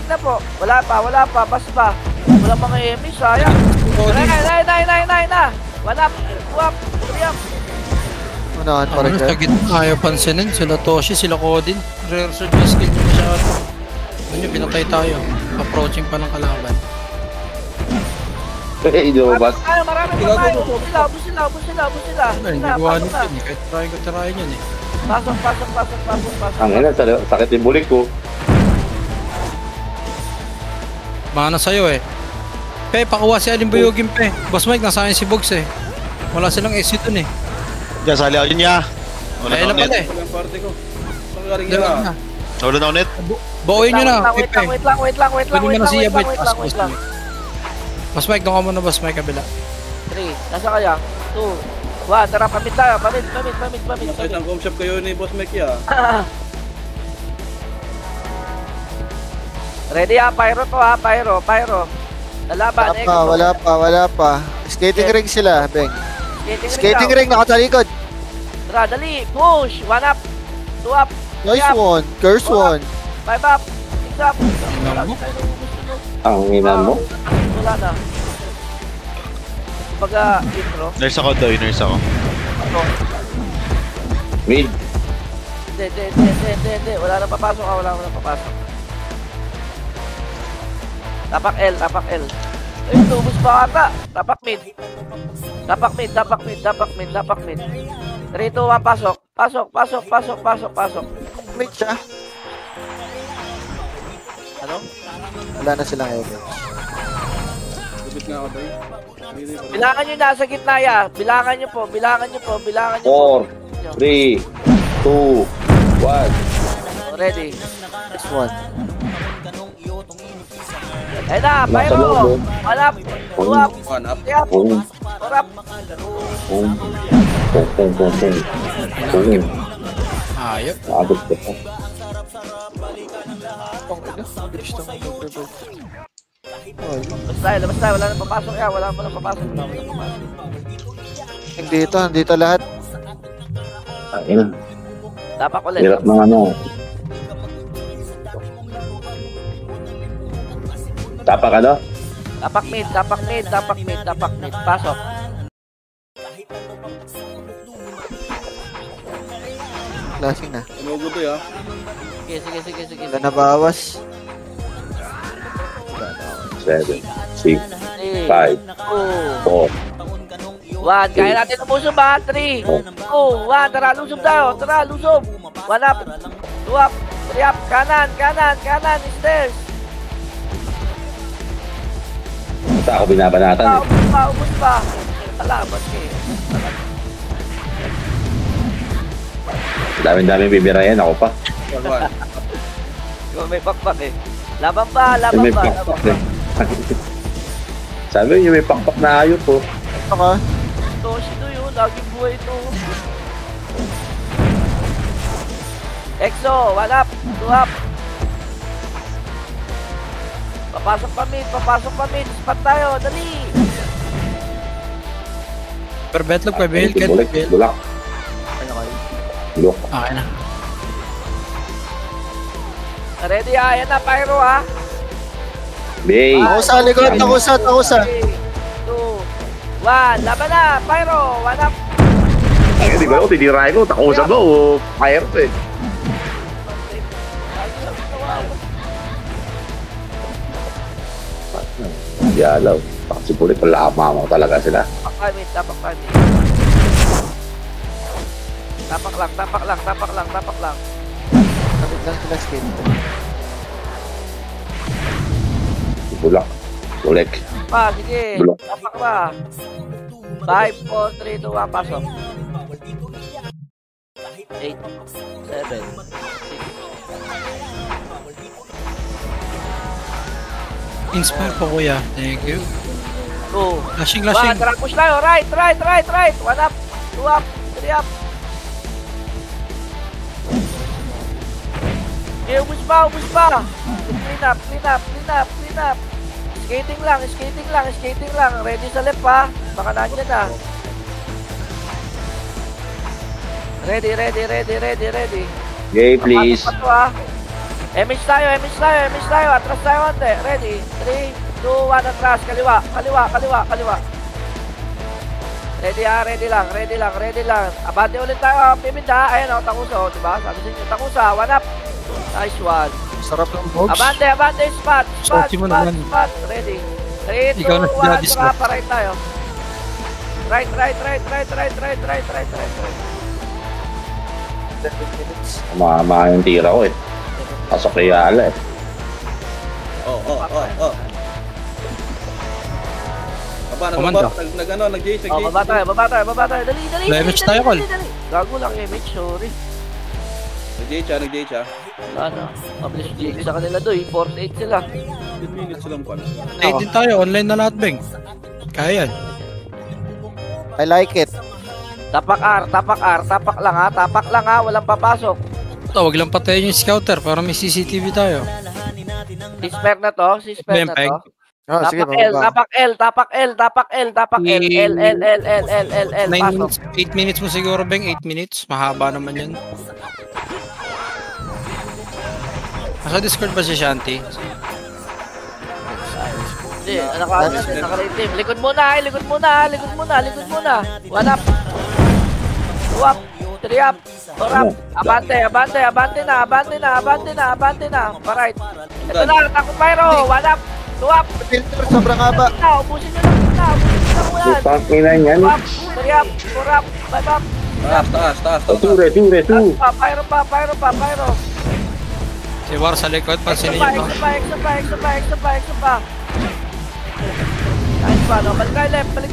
na po. Wala pa. Bas pa. Wala mga emis, sayang. Na. 1 up, 2 up, 3 up. Unahan pa rin Sa ka. gitna, ayaw pansinin. Sila Toshi, sila Kodin. Rare search yung skill nyo masyado. Ano yun, pinatay tayo. Approaching pa ng kalaban. Hey, lumabas. Marami pa tayo. Ubus sila. Ay, hindi gawa nito yun eh. Kahit try yun eh. Pasok. Ang ina, sakit yung bulik ko. Mana sa'yo eh. Pe, pakuha si Alimbuyogin pe. Boss Mike, nasa akin si Bogs eh. Wala silang exit dun eh. Diyan, sali ako dyan niya. Wala Kaya na na pala ulit. eh. Ang party ko. Pagkaring Dalawa nila. na. Wala na ulit. Bawain nyo na, Wait Pepe. lang. Pwede nyo na si Yabay. Wait lang. Boss Mike, doon ka muna Boss Mike kabila. 3, nasa kaya? 2, 1, tara, pamit tayo. Pamit. Nakita ang home shop kayo ni Boss Mike ya. Ready ha, Pyro to ha, Pyro. Lalaban, Wala pa. Skating ring sila, Beng. Skating ring, nakatalikod. Tara, dali, push. 1 up, 2 up, Nice one. Curse one. 5 up, 6 up. Ang ina mo. Wala na. Kumbaga, intro. Nurse ako, nurse ako. Mid. Hindi. Wala na papasok. Tapak L. Ay, tubos pa ata. Tapak mid. 3, 2, 1, pasok. Pasok. Mid siya. Ano? Wala na silang evidence. Lupit nga ako tayo. Bilangan nyo nasa gitna ya. Bilangan nyo po. 4, 3, 2, 1. Ready. Nice one. Ayun na, Nasa Pyro. loob, 1 up, 2 up, 1 up. 3 up, Boom. 4 up. Boom. Ayop. Abot ko pa. Labas tayo. Wala nang papasok ya. Dito lahat. Ayun. Tapak ulit. Hirap ng ano. Tapak ano? Tapak mid, tapak mid, tapak mid, tapak mid. Pasok. Klaseng na. Inugutoy ha. Sige. Wala na bawas. 7, 6, 5, 4. 1. Kaya natin umusob ba? 3, 2, 1. Tara, lusob tayo. Tara, lusob. 1 up. 2 up. 3 up. Kanan. Stairs. Basta ako binabanatan eh. Ubus pa. Salamat kayo. Daming bibirayan ako pa. Wag. May pakpak eh. Laban pa. May pakpak eh. Sabi niyo may pakpak na ayot po. Ito ka. Ito, sino yun? Laging buhay ito. Exo, 1 up. 2 up. Papasok pa mid. Spot tayo, dali. Per betlog, per bail, ket, Bulak. bail. Bulak. Bulak. Okay na. Ready ha? Ayan na, Pyro ha? Bay. Ako sa likod, ako sa. 3, 2, 1. Laban na, Pyro. 1 up. Ay, di ba ako tinirahin ko? Takusan mo o fire to eh. Yalaw. Kasi pulit pala mo talaga sila. Tapak mid. Tapak lang. Kapit lang sila skin. Bulak. Bulek. Sige. Bulak. Tapak ba? 5, 4, 3, 2, 1. Pasok. 8, 7, 6, Inspire po kuya. Thank you. 2, Lashing. 1. Tara, push tayo. Right. 1 up. 2 up. 3 up. Okay, ubus pa. Clean up. Skating lang. Ready sa left pa. Baka nandiyan na. Ready. Gay, please. Pasok pa to, ha. Image tayo. Atras tayo ante. Ready. 3, 2, 1. Atras. Kaliwa. Ready lang. Abante ulit tayo. Piminda. Ayan o, Takusa. Diba? Sabi sa inyo, Takusa. 1 up. Nice one. Sarap ng box. Abante. Spot. Sorry mo naman. Ready. 3, 2, Ikaw na 1. si Saka pa right tayo. Right. 7 minutes. Mama yung tira ko eh. Pasok kay Ala eh. Oh. Komando. Nag-Jace. Baba tayo. Dali. Damage tayo, Col. Gago lang image, sorry. Nag-Jace ha. Ano? Mabilis Jake sa kanila doon. 48 sila. 10 minutes lang pala. Play din tayo. Online na lahat, Beng. Kaya yan. I like it. Tapak lang ha. Walang papasok. Ito, wag lang patayin yung scouter para may CCTV tayo. Sisper na to. Bempeg. Oh, sige, Tapak L. L. 9 Pasok. minutes, 8 minutes mo siguro, Beng. 8 minutes. Mahaba naman yan. Nasa Discord ba si Shanti? Hindi, nakalitim. Likod muna. 1 up. 2 up. 3 up. 4 up. Abante na. Alright. Ito na, Taco Pyro. 1 up. 2 up. Filter, sobrang haba. Ubusin nyo lang muna. Putang ina niyan. 2 up. 3 up. 4 up. 5 up. Taas. Two. Pyro. Si War sa likod, pansinin nyo. Extra pa. Nice pa, no? Balik tayo left. Dali.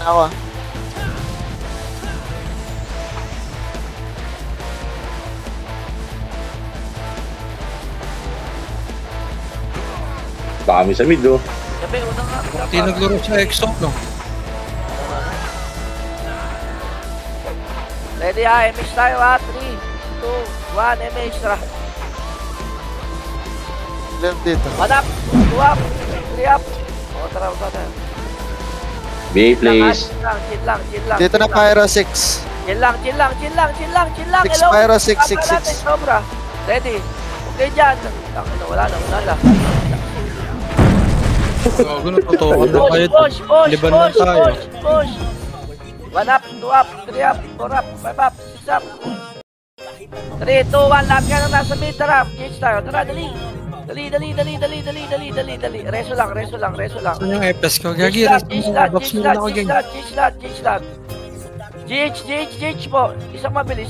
Ako. Dami sa mid oh. Sabi, unang nga. Hindi naglaro sa Exo, no? Ready ha, MH tayo ha. 3, 2, 1, MH tara. Left dito. 1 up, 2 up, 3 up. O, tara. B, please. Chill lang. Dito na Pyro 6. Chill lang. Six Hello? Pyro, six, Tama six, natin, six. Sobra. Ready. Okay dyan. Wala na. Gago na, totoo na kayo. Push. Liban na tayo. Push. 1 up, 2 up, 3 up, 4 up, 5 up, 6 up. 3, 2, 1, lahat ka na nasa mid, tara. Change tayo, tara, dali. Dali. Reso lang. Saan yung FS ko? Gagi, box mo na ako, gang. Change lahat. GH po. Isang mabilis.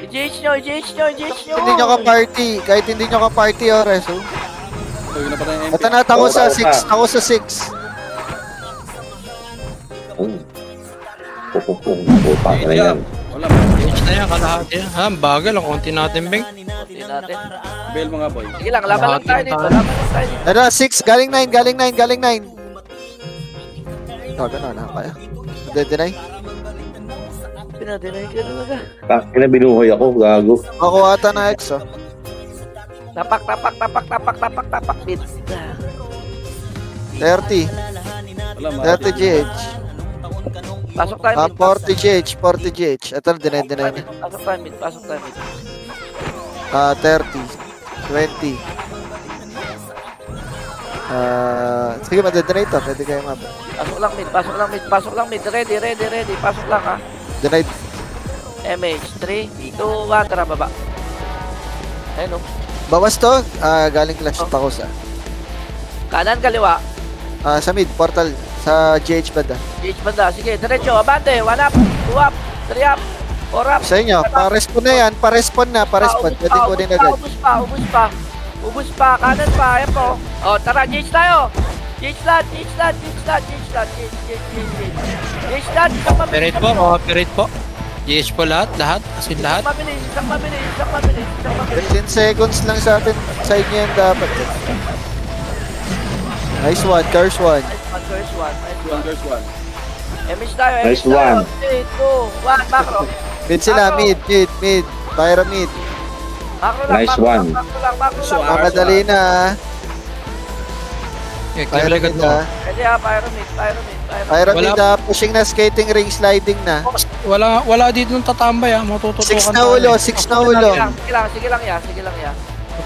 I-GH nyo. Hindi nyo ka-party. Kahit hindi nyo ka-party, Reso. Uy, napatay yung MP. Ito na, ako sa 6. Pupupong na yan. Wala pa. Change na yan, kalahati. Ha, bagal. Ang konti natin, Beng. Konti natin. Bail mga boy. Sige lang, laban lang tayo dito. Ito na, 6. Galing 9. Gano'n na, kaya. Deny. Pinadinay ka talaga. Kaya binuhay ako, gago. Ako ata na X, oh. Tapak. Bit. 30. Wala mga. 30 GH. Pasok tayo mid. 40 GH. Ito na, deny na. Pasok tayo mid. 30. 20. Sige, madedeny ito. Pwede kayo map. Pasok lang mid. Ready. Pasok lang ha. Denied. MH. 3, 2, 1. Tara, baba. Ayun o. Bawas to. Galing Clash Takos, Kanan, kaliwa. Sa mid, portal. Sa GH banda. GH banda. Sige, diretso. Abante. 1 up, 2 up, 3 up, 4 up. Sa inyo, pa-respawn na yan. Pa-respawn. Pwede ko din agad. Ubus pa. Kanan pa. Ayan po. O, tara. GH tayo. GH lahat. Operate po. GH po lahat. As in lahat. Isang mabilis. 15 seconds lang sa atin. Sa inyo yan dapat. Nice one. Curse one. First one. First one. MH tayo. Nice one. 3, 2, 1. Macro. Mid sila. Mid. Pyro mid. Macro lang. Nice one. Macro lang. Mamadali na. Clear Pyro agad mid mo. Pwede ha. Pyro mid. Pyro Wala. mid. Pushing na. Skating ring. Sliding na. Wala dito ng tatambay, ha. Matututukan 6 na ulo. 6 na ulo. Sige lang ya.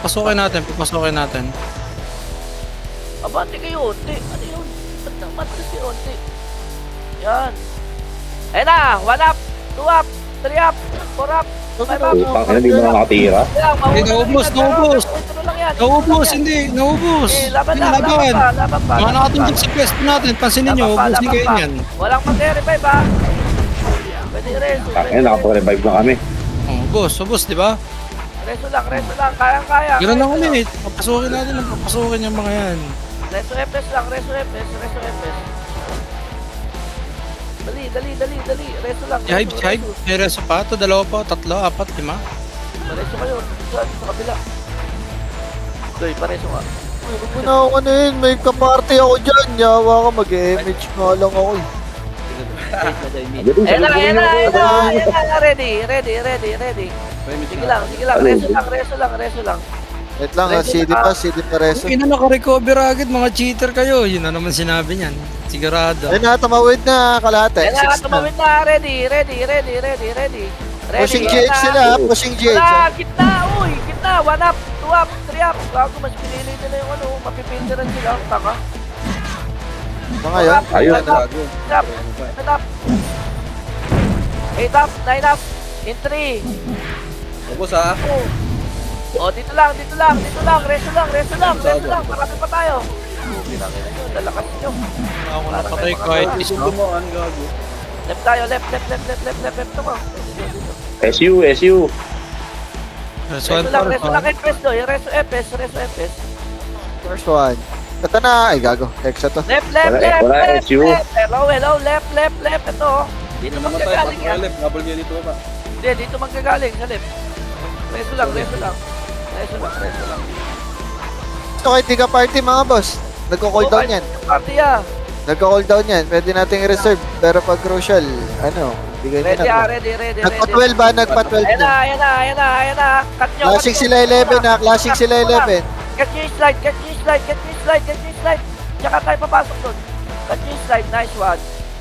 Papasukin natin. Abante kayo, unti. Ano yun? Matras kayo, unti. Yan. Ayun na, 1 up, 2 up, 3 up, 4 up, 5 up. Putang ina, di mo na nakatira. Naubos. Naubos. Laban pa. Mga nakatungkol sa pwesto natin, pansinin nyo, ubusin kayo yan. Walang mag-revive ha. Pwede reso. Kaya nakapag-revive na kami. Ubos, di ba? Reso lang, kaya. Ganoon lang ulit. Papasukin yung mga yan. Reso FS lang, reso FS. Dali. Reso lang. Hive. May reso pa. Ito, 2 pa, 3, 4, 5. Reso kayo. Sa kabila. Doy, pareso ka. Huwag mo na ako ano yun. May kaparty ako dyan. Yawa ka. Mag-image nga lang ako eh. Ayun na. Ready. Sige lang. Reso lang. Wait lang, CD pa reso. Kung ina naka-recover agad, mga cheater kayo. Yun na naman sinabi niyan. Sigurado. Ayun na, tumawid na kalahati. Ayun na, 6 na. tumawid na. Ready. Pushing GH sila, pushing GH. Gitna. 1 up, 2 up, 3 up. Bago mas pinili nila yung mapipinderan sila. Taka. Mga yan. Ayun. 8 up. 8 up, 9 up. In 3. Ubus ha. O, dito lang. Reso lang. Marami pa tayo. Pinangin na nyo, lalakas nyo. Ako napatay kahit isa. Dumaan gago. Left tayo, left. Ito mo. SU. Reso Reso lang, FS do. Reso FS. First one. Ito na. Ay, gago. Extra to. Left. Wala, SU. Hello, left. Ito. Dito manggagaling yan. Double niya dito ba? Hindi, dito manggagaling sa left. Reso lang. Ito kahit di ka party mga boss. Nagko-cooldown yan. Party ah. Nagko-cooldown yan. Pwede nating i-reserve. Pero pag crucial, bigay nyo na. Ready. Nagpa-12 ba? Nagpa-12 Ayan na. na. Cut nyo. Clashing sila 11 ha. Clashing sila 11. Get nyo yung slide. Tsaka tayo papasok doon. Cut nyo yung slide. Nice one.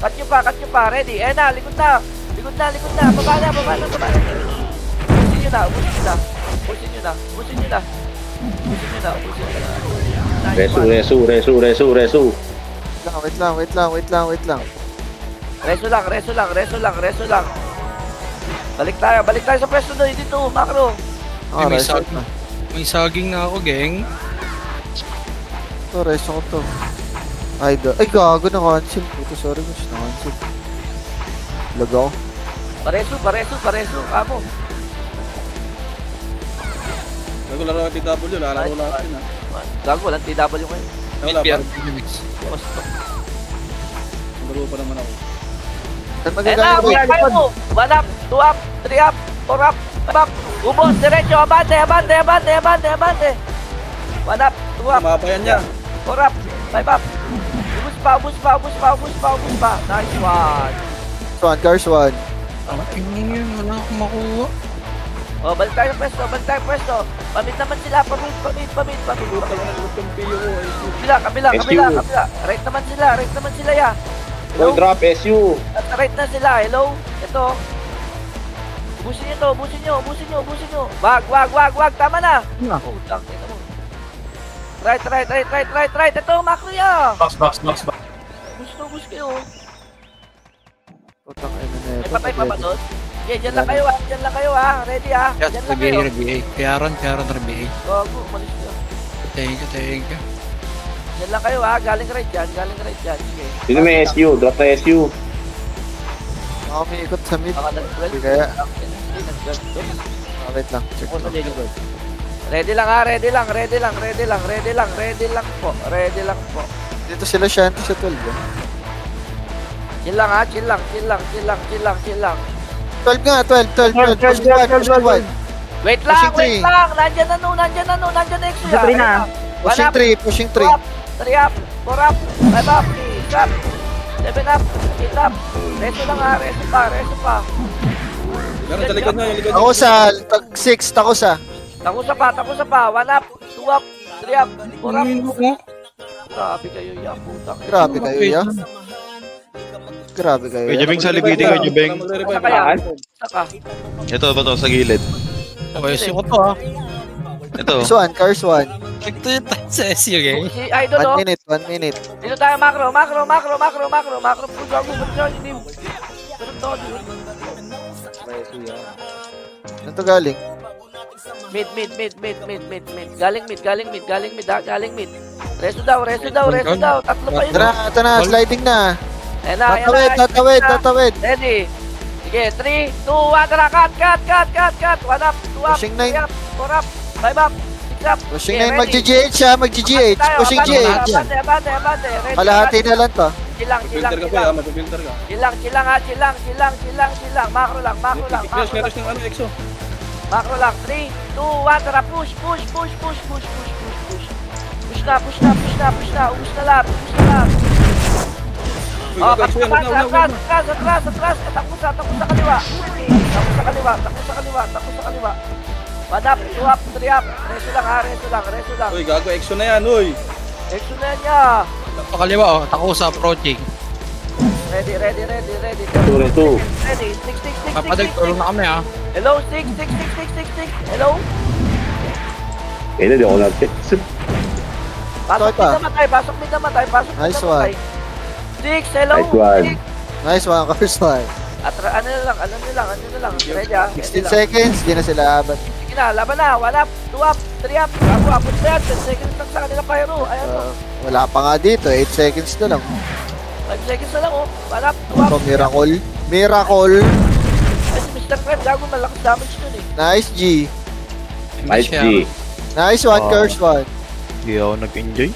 Cut nyo pa. Ready. Ayan na, likod na. Baba na. Ubusin nyo na. Nice one. Resu. Wait lang. Reso lang. Balik tayo sa pwesto doon, dito, Macro. May Reso saging. May saging na ako, geng. to, reso ko to. Ay, gago na cancel. Puto, sorry guys, na cancel. Lagaw. Pareso, amo. Bago laro ang TW, lalaro natin ha. Gago, walang TW ngayon. Wala pa. Gusto. Laro pa naman ako. Saan Eh na, magagaling kayo mo. 1 up, 2 up, 3 up, 4 up, 5 up. Ubos, diretso, abante. 1 up, 2 up, Mapayan niya. 4 up, 5 up. Ubus pa. Nice one. Swan, cars 1. Yun, wala akong makuha. Oh, balik tayo pwesto. Pamit naman sila, pamit. Kabila. Right naman sila ya. Go drop SU. Right na sila, hello? Ito. Ubusin nyo. Wag. Tama na. Putang ina mo. Right. Ito, Macro ya. Box. Ubus kayo. Putang ina na May ito. patay pa ba doon? Okay, dyan lang kayo ha. Ready ha. Yes, Dyan lang kayo. RBA. Kaya ron RBA. Gago, umalis nyo. Thank you. Dyan lang kayo ha. Galing right dyan. Sige. Sino may SU? Drop na SU. Ako may ikot sa mid. Baka nag-12. Hindi kaya. Hindi, nag-12 to. Wait lang. Check Ako lang. sa Lilibird. Ready lang ha. Ready lang po. Dito sila shanty sa 12. Chill lang ha. Chill lang. 12 nga, 12. Pushing 1. Wait lang. Pushing 3. Nandyan na exo ya. Pushing 3. 3 up, 4 up, 5 up, 6 up, 7 up, 8 up. Reso lang ha. Reso pa. Meron sa likod na, yung likod. Ako sa 6, takos ah. Takusa pa. 1 up, 2 up, 3 up, 4 up. Grabe kayo ya. Putang. Grabe kayo. Medyo bing sa libiting, medyo bing. Saka kaya. Saka. Ito ba to sa gilid? Okay, ko to ha. Ito. Cars 1. Ito yung tayo sa SU, geng. Si Idol oh. 1 minute. Dito tayo Macro. Push ako. Hindi. Ganun to. Saan to galing? Mid. Galing mid. Reso daw. Tatlo pa yun. Ito na, sliding na. Ayan na. Tatawid. Ready. Sige, 3, 2, 1, tara, cut. 1 up, 2 up, Pushing 3 9. up, 4 up, 5 up, 6 up. Pushing Okay, 9, ready. mag-GGH siya, mag-GGH. Pushing GH. Abante. Ready, Kalahati na lang to. Chilang. Filter ka pa ya, mapapilter ka. Chilang. Macro lang. Flash ng ano, EXO. Macro lang. 3, 2, 1, tara, push. Push na. Ubus na lahat. Oh, atras. Takbo sa kaliwa. Takbo sa kaliwa. 1 up, 2 up, 3 up. Reso lang. Uy, gago, EXO na yan, uy. Exo na niya. Pakaliwa, oh. Tako sa approaching. Ready. Ready. Ready, 6. Papadag, tulong na kami ha. Hello, 6. Hello. Kaya na, di ako natin. Pasok mid naman tayo. Nice one. 6, hello. Nice one. Nice one, cars 1. Ano na lang. Ready ha. 16 seconds, di na sila abot. Sige na, laban na. 1 up, 2 up, 3 up. Bago, abot na yan. 10 seconds lang sa kanila pyro. Ayan o. Wala pa nga dito, 8 seconds na lang. 5 seconds na lang o. 1 up, 2 up. Oh, miracle. Ay, si Mr. Fred, gago malakas damage dun eh. Nice G. Nice G. Nice one, cars 1. Hindi ako nag-enjoy.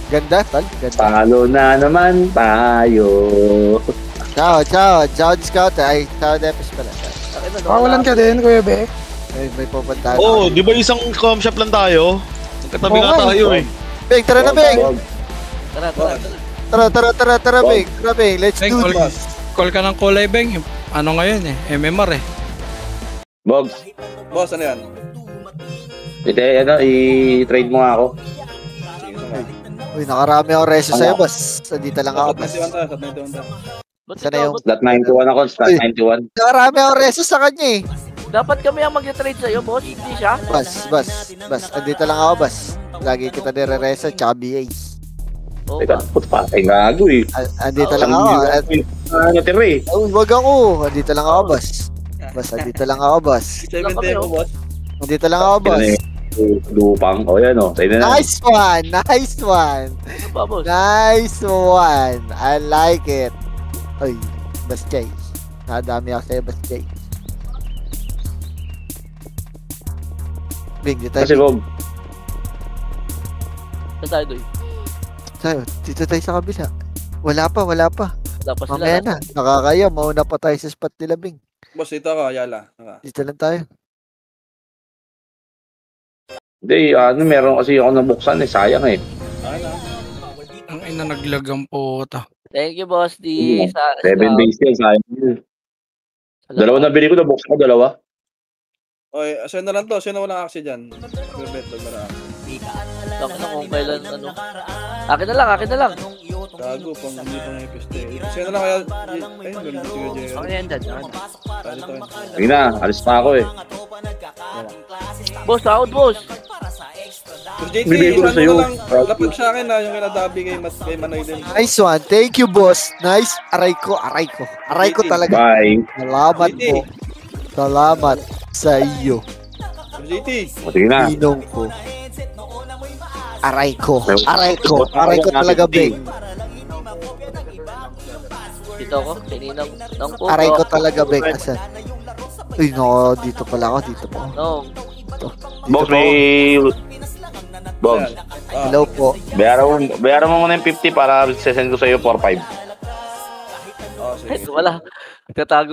Ganda, tal. Ganda. Palo na naman tayo. Ciao, Scout. Ay, ciao, Depes pala. Pawalan ka din, Kuya Be. May pupuntahan. Oh, di ba isang com shop lang tayo? Nagkatabi nga tayo eh. Big, tara na, Big. Tara. Tara, Big. Let's Beng, do this. call ka ng kulay, Beng. Ano ngayon eh? MMR eh. Bogs, Boss, ano yan? i-trade mo nga ako. Sige, sama. Uy, nakarami ako reso sa'yo, boss. Andito lang ako, Sa boss. 91 tayo, sa 91 tayo. Ba't Sana ikaw, yung- ba't- Stat 91 ako, stat Uy. 91. Nakarami ako reso sa kanya eh. dapat kami ang mag-trade sa'yo, boss. Hindi siya. Boss. Andito lang ako, boss. Lagi kita nire-reso, tsaka BA. Oo Teka, nga. puto pa, ay gago eh. Andito lang ako. Natira eh. Oh, wag ako. Andito lang ako, boss. Boss, andito lang ako, boss. 70 ako, boss. Andito lang ako, boss. Lupang. O yan o. Sa'yo na. Nice one! Nice one! Ano ba, boss? Nice one! I like it. Uy, Boss Jay. Nadami ako sa'yo, Boss Jay. Bing, dito Kasi tayo. Bob, Saan tayo, Doy? Tayo, dito tayo sa kabila. Wala pa. Dapat sila. Mamaya na. Nakakaya, mauna pa tayo sa spot nila, Bing. Boss, ito ako, Yala. Dito lang tayo. hindi, meron kasi ako nabuksan eh. Sayang eh. Ang ina naglag ang puta. Thank you, boss. Oo. 7 days yan, sayang yun. Dalawa na bili ko, nabuksan ko, dalawa. Okay, sa'yo na lang to. Sa'yo na walang aksi dyan. Bebet, wag na lang. Tapos na kung kailan, ano. Akin na lang. Gago, pang hindi pang episte. Sa'yo na lang kaya... Ay, ganun si Jerry. Akin yan dyan. Tayo dito. Sige na, alis pa ako eh. Boss, sahod, boss. Pero JT, Bibigay ko saan sa'yo. mo na lang lapag sa akin na yung kinadabi kay Manoy din. Nice one. Thank you, boss. Nice. Aray ko. Aray ko talaga. Bye. Salamat po. Salamat sa iyo. Pero JT, O sige na. Ninong ko. Aray ko talaga, Bing. Dito ako. Sininang. Nang po. Aray ko talaga, Bing. Asan? Uy, no, dito pala ako. Dito po. No. Bob, may... Bob, Hello po. bayaran mo muna yung 50 para sesend ko sa'yo 4-5. oh, sige. Wala. Tatago.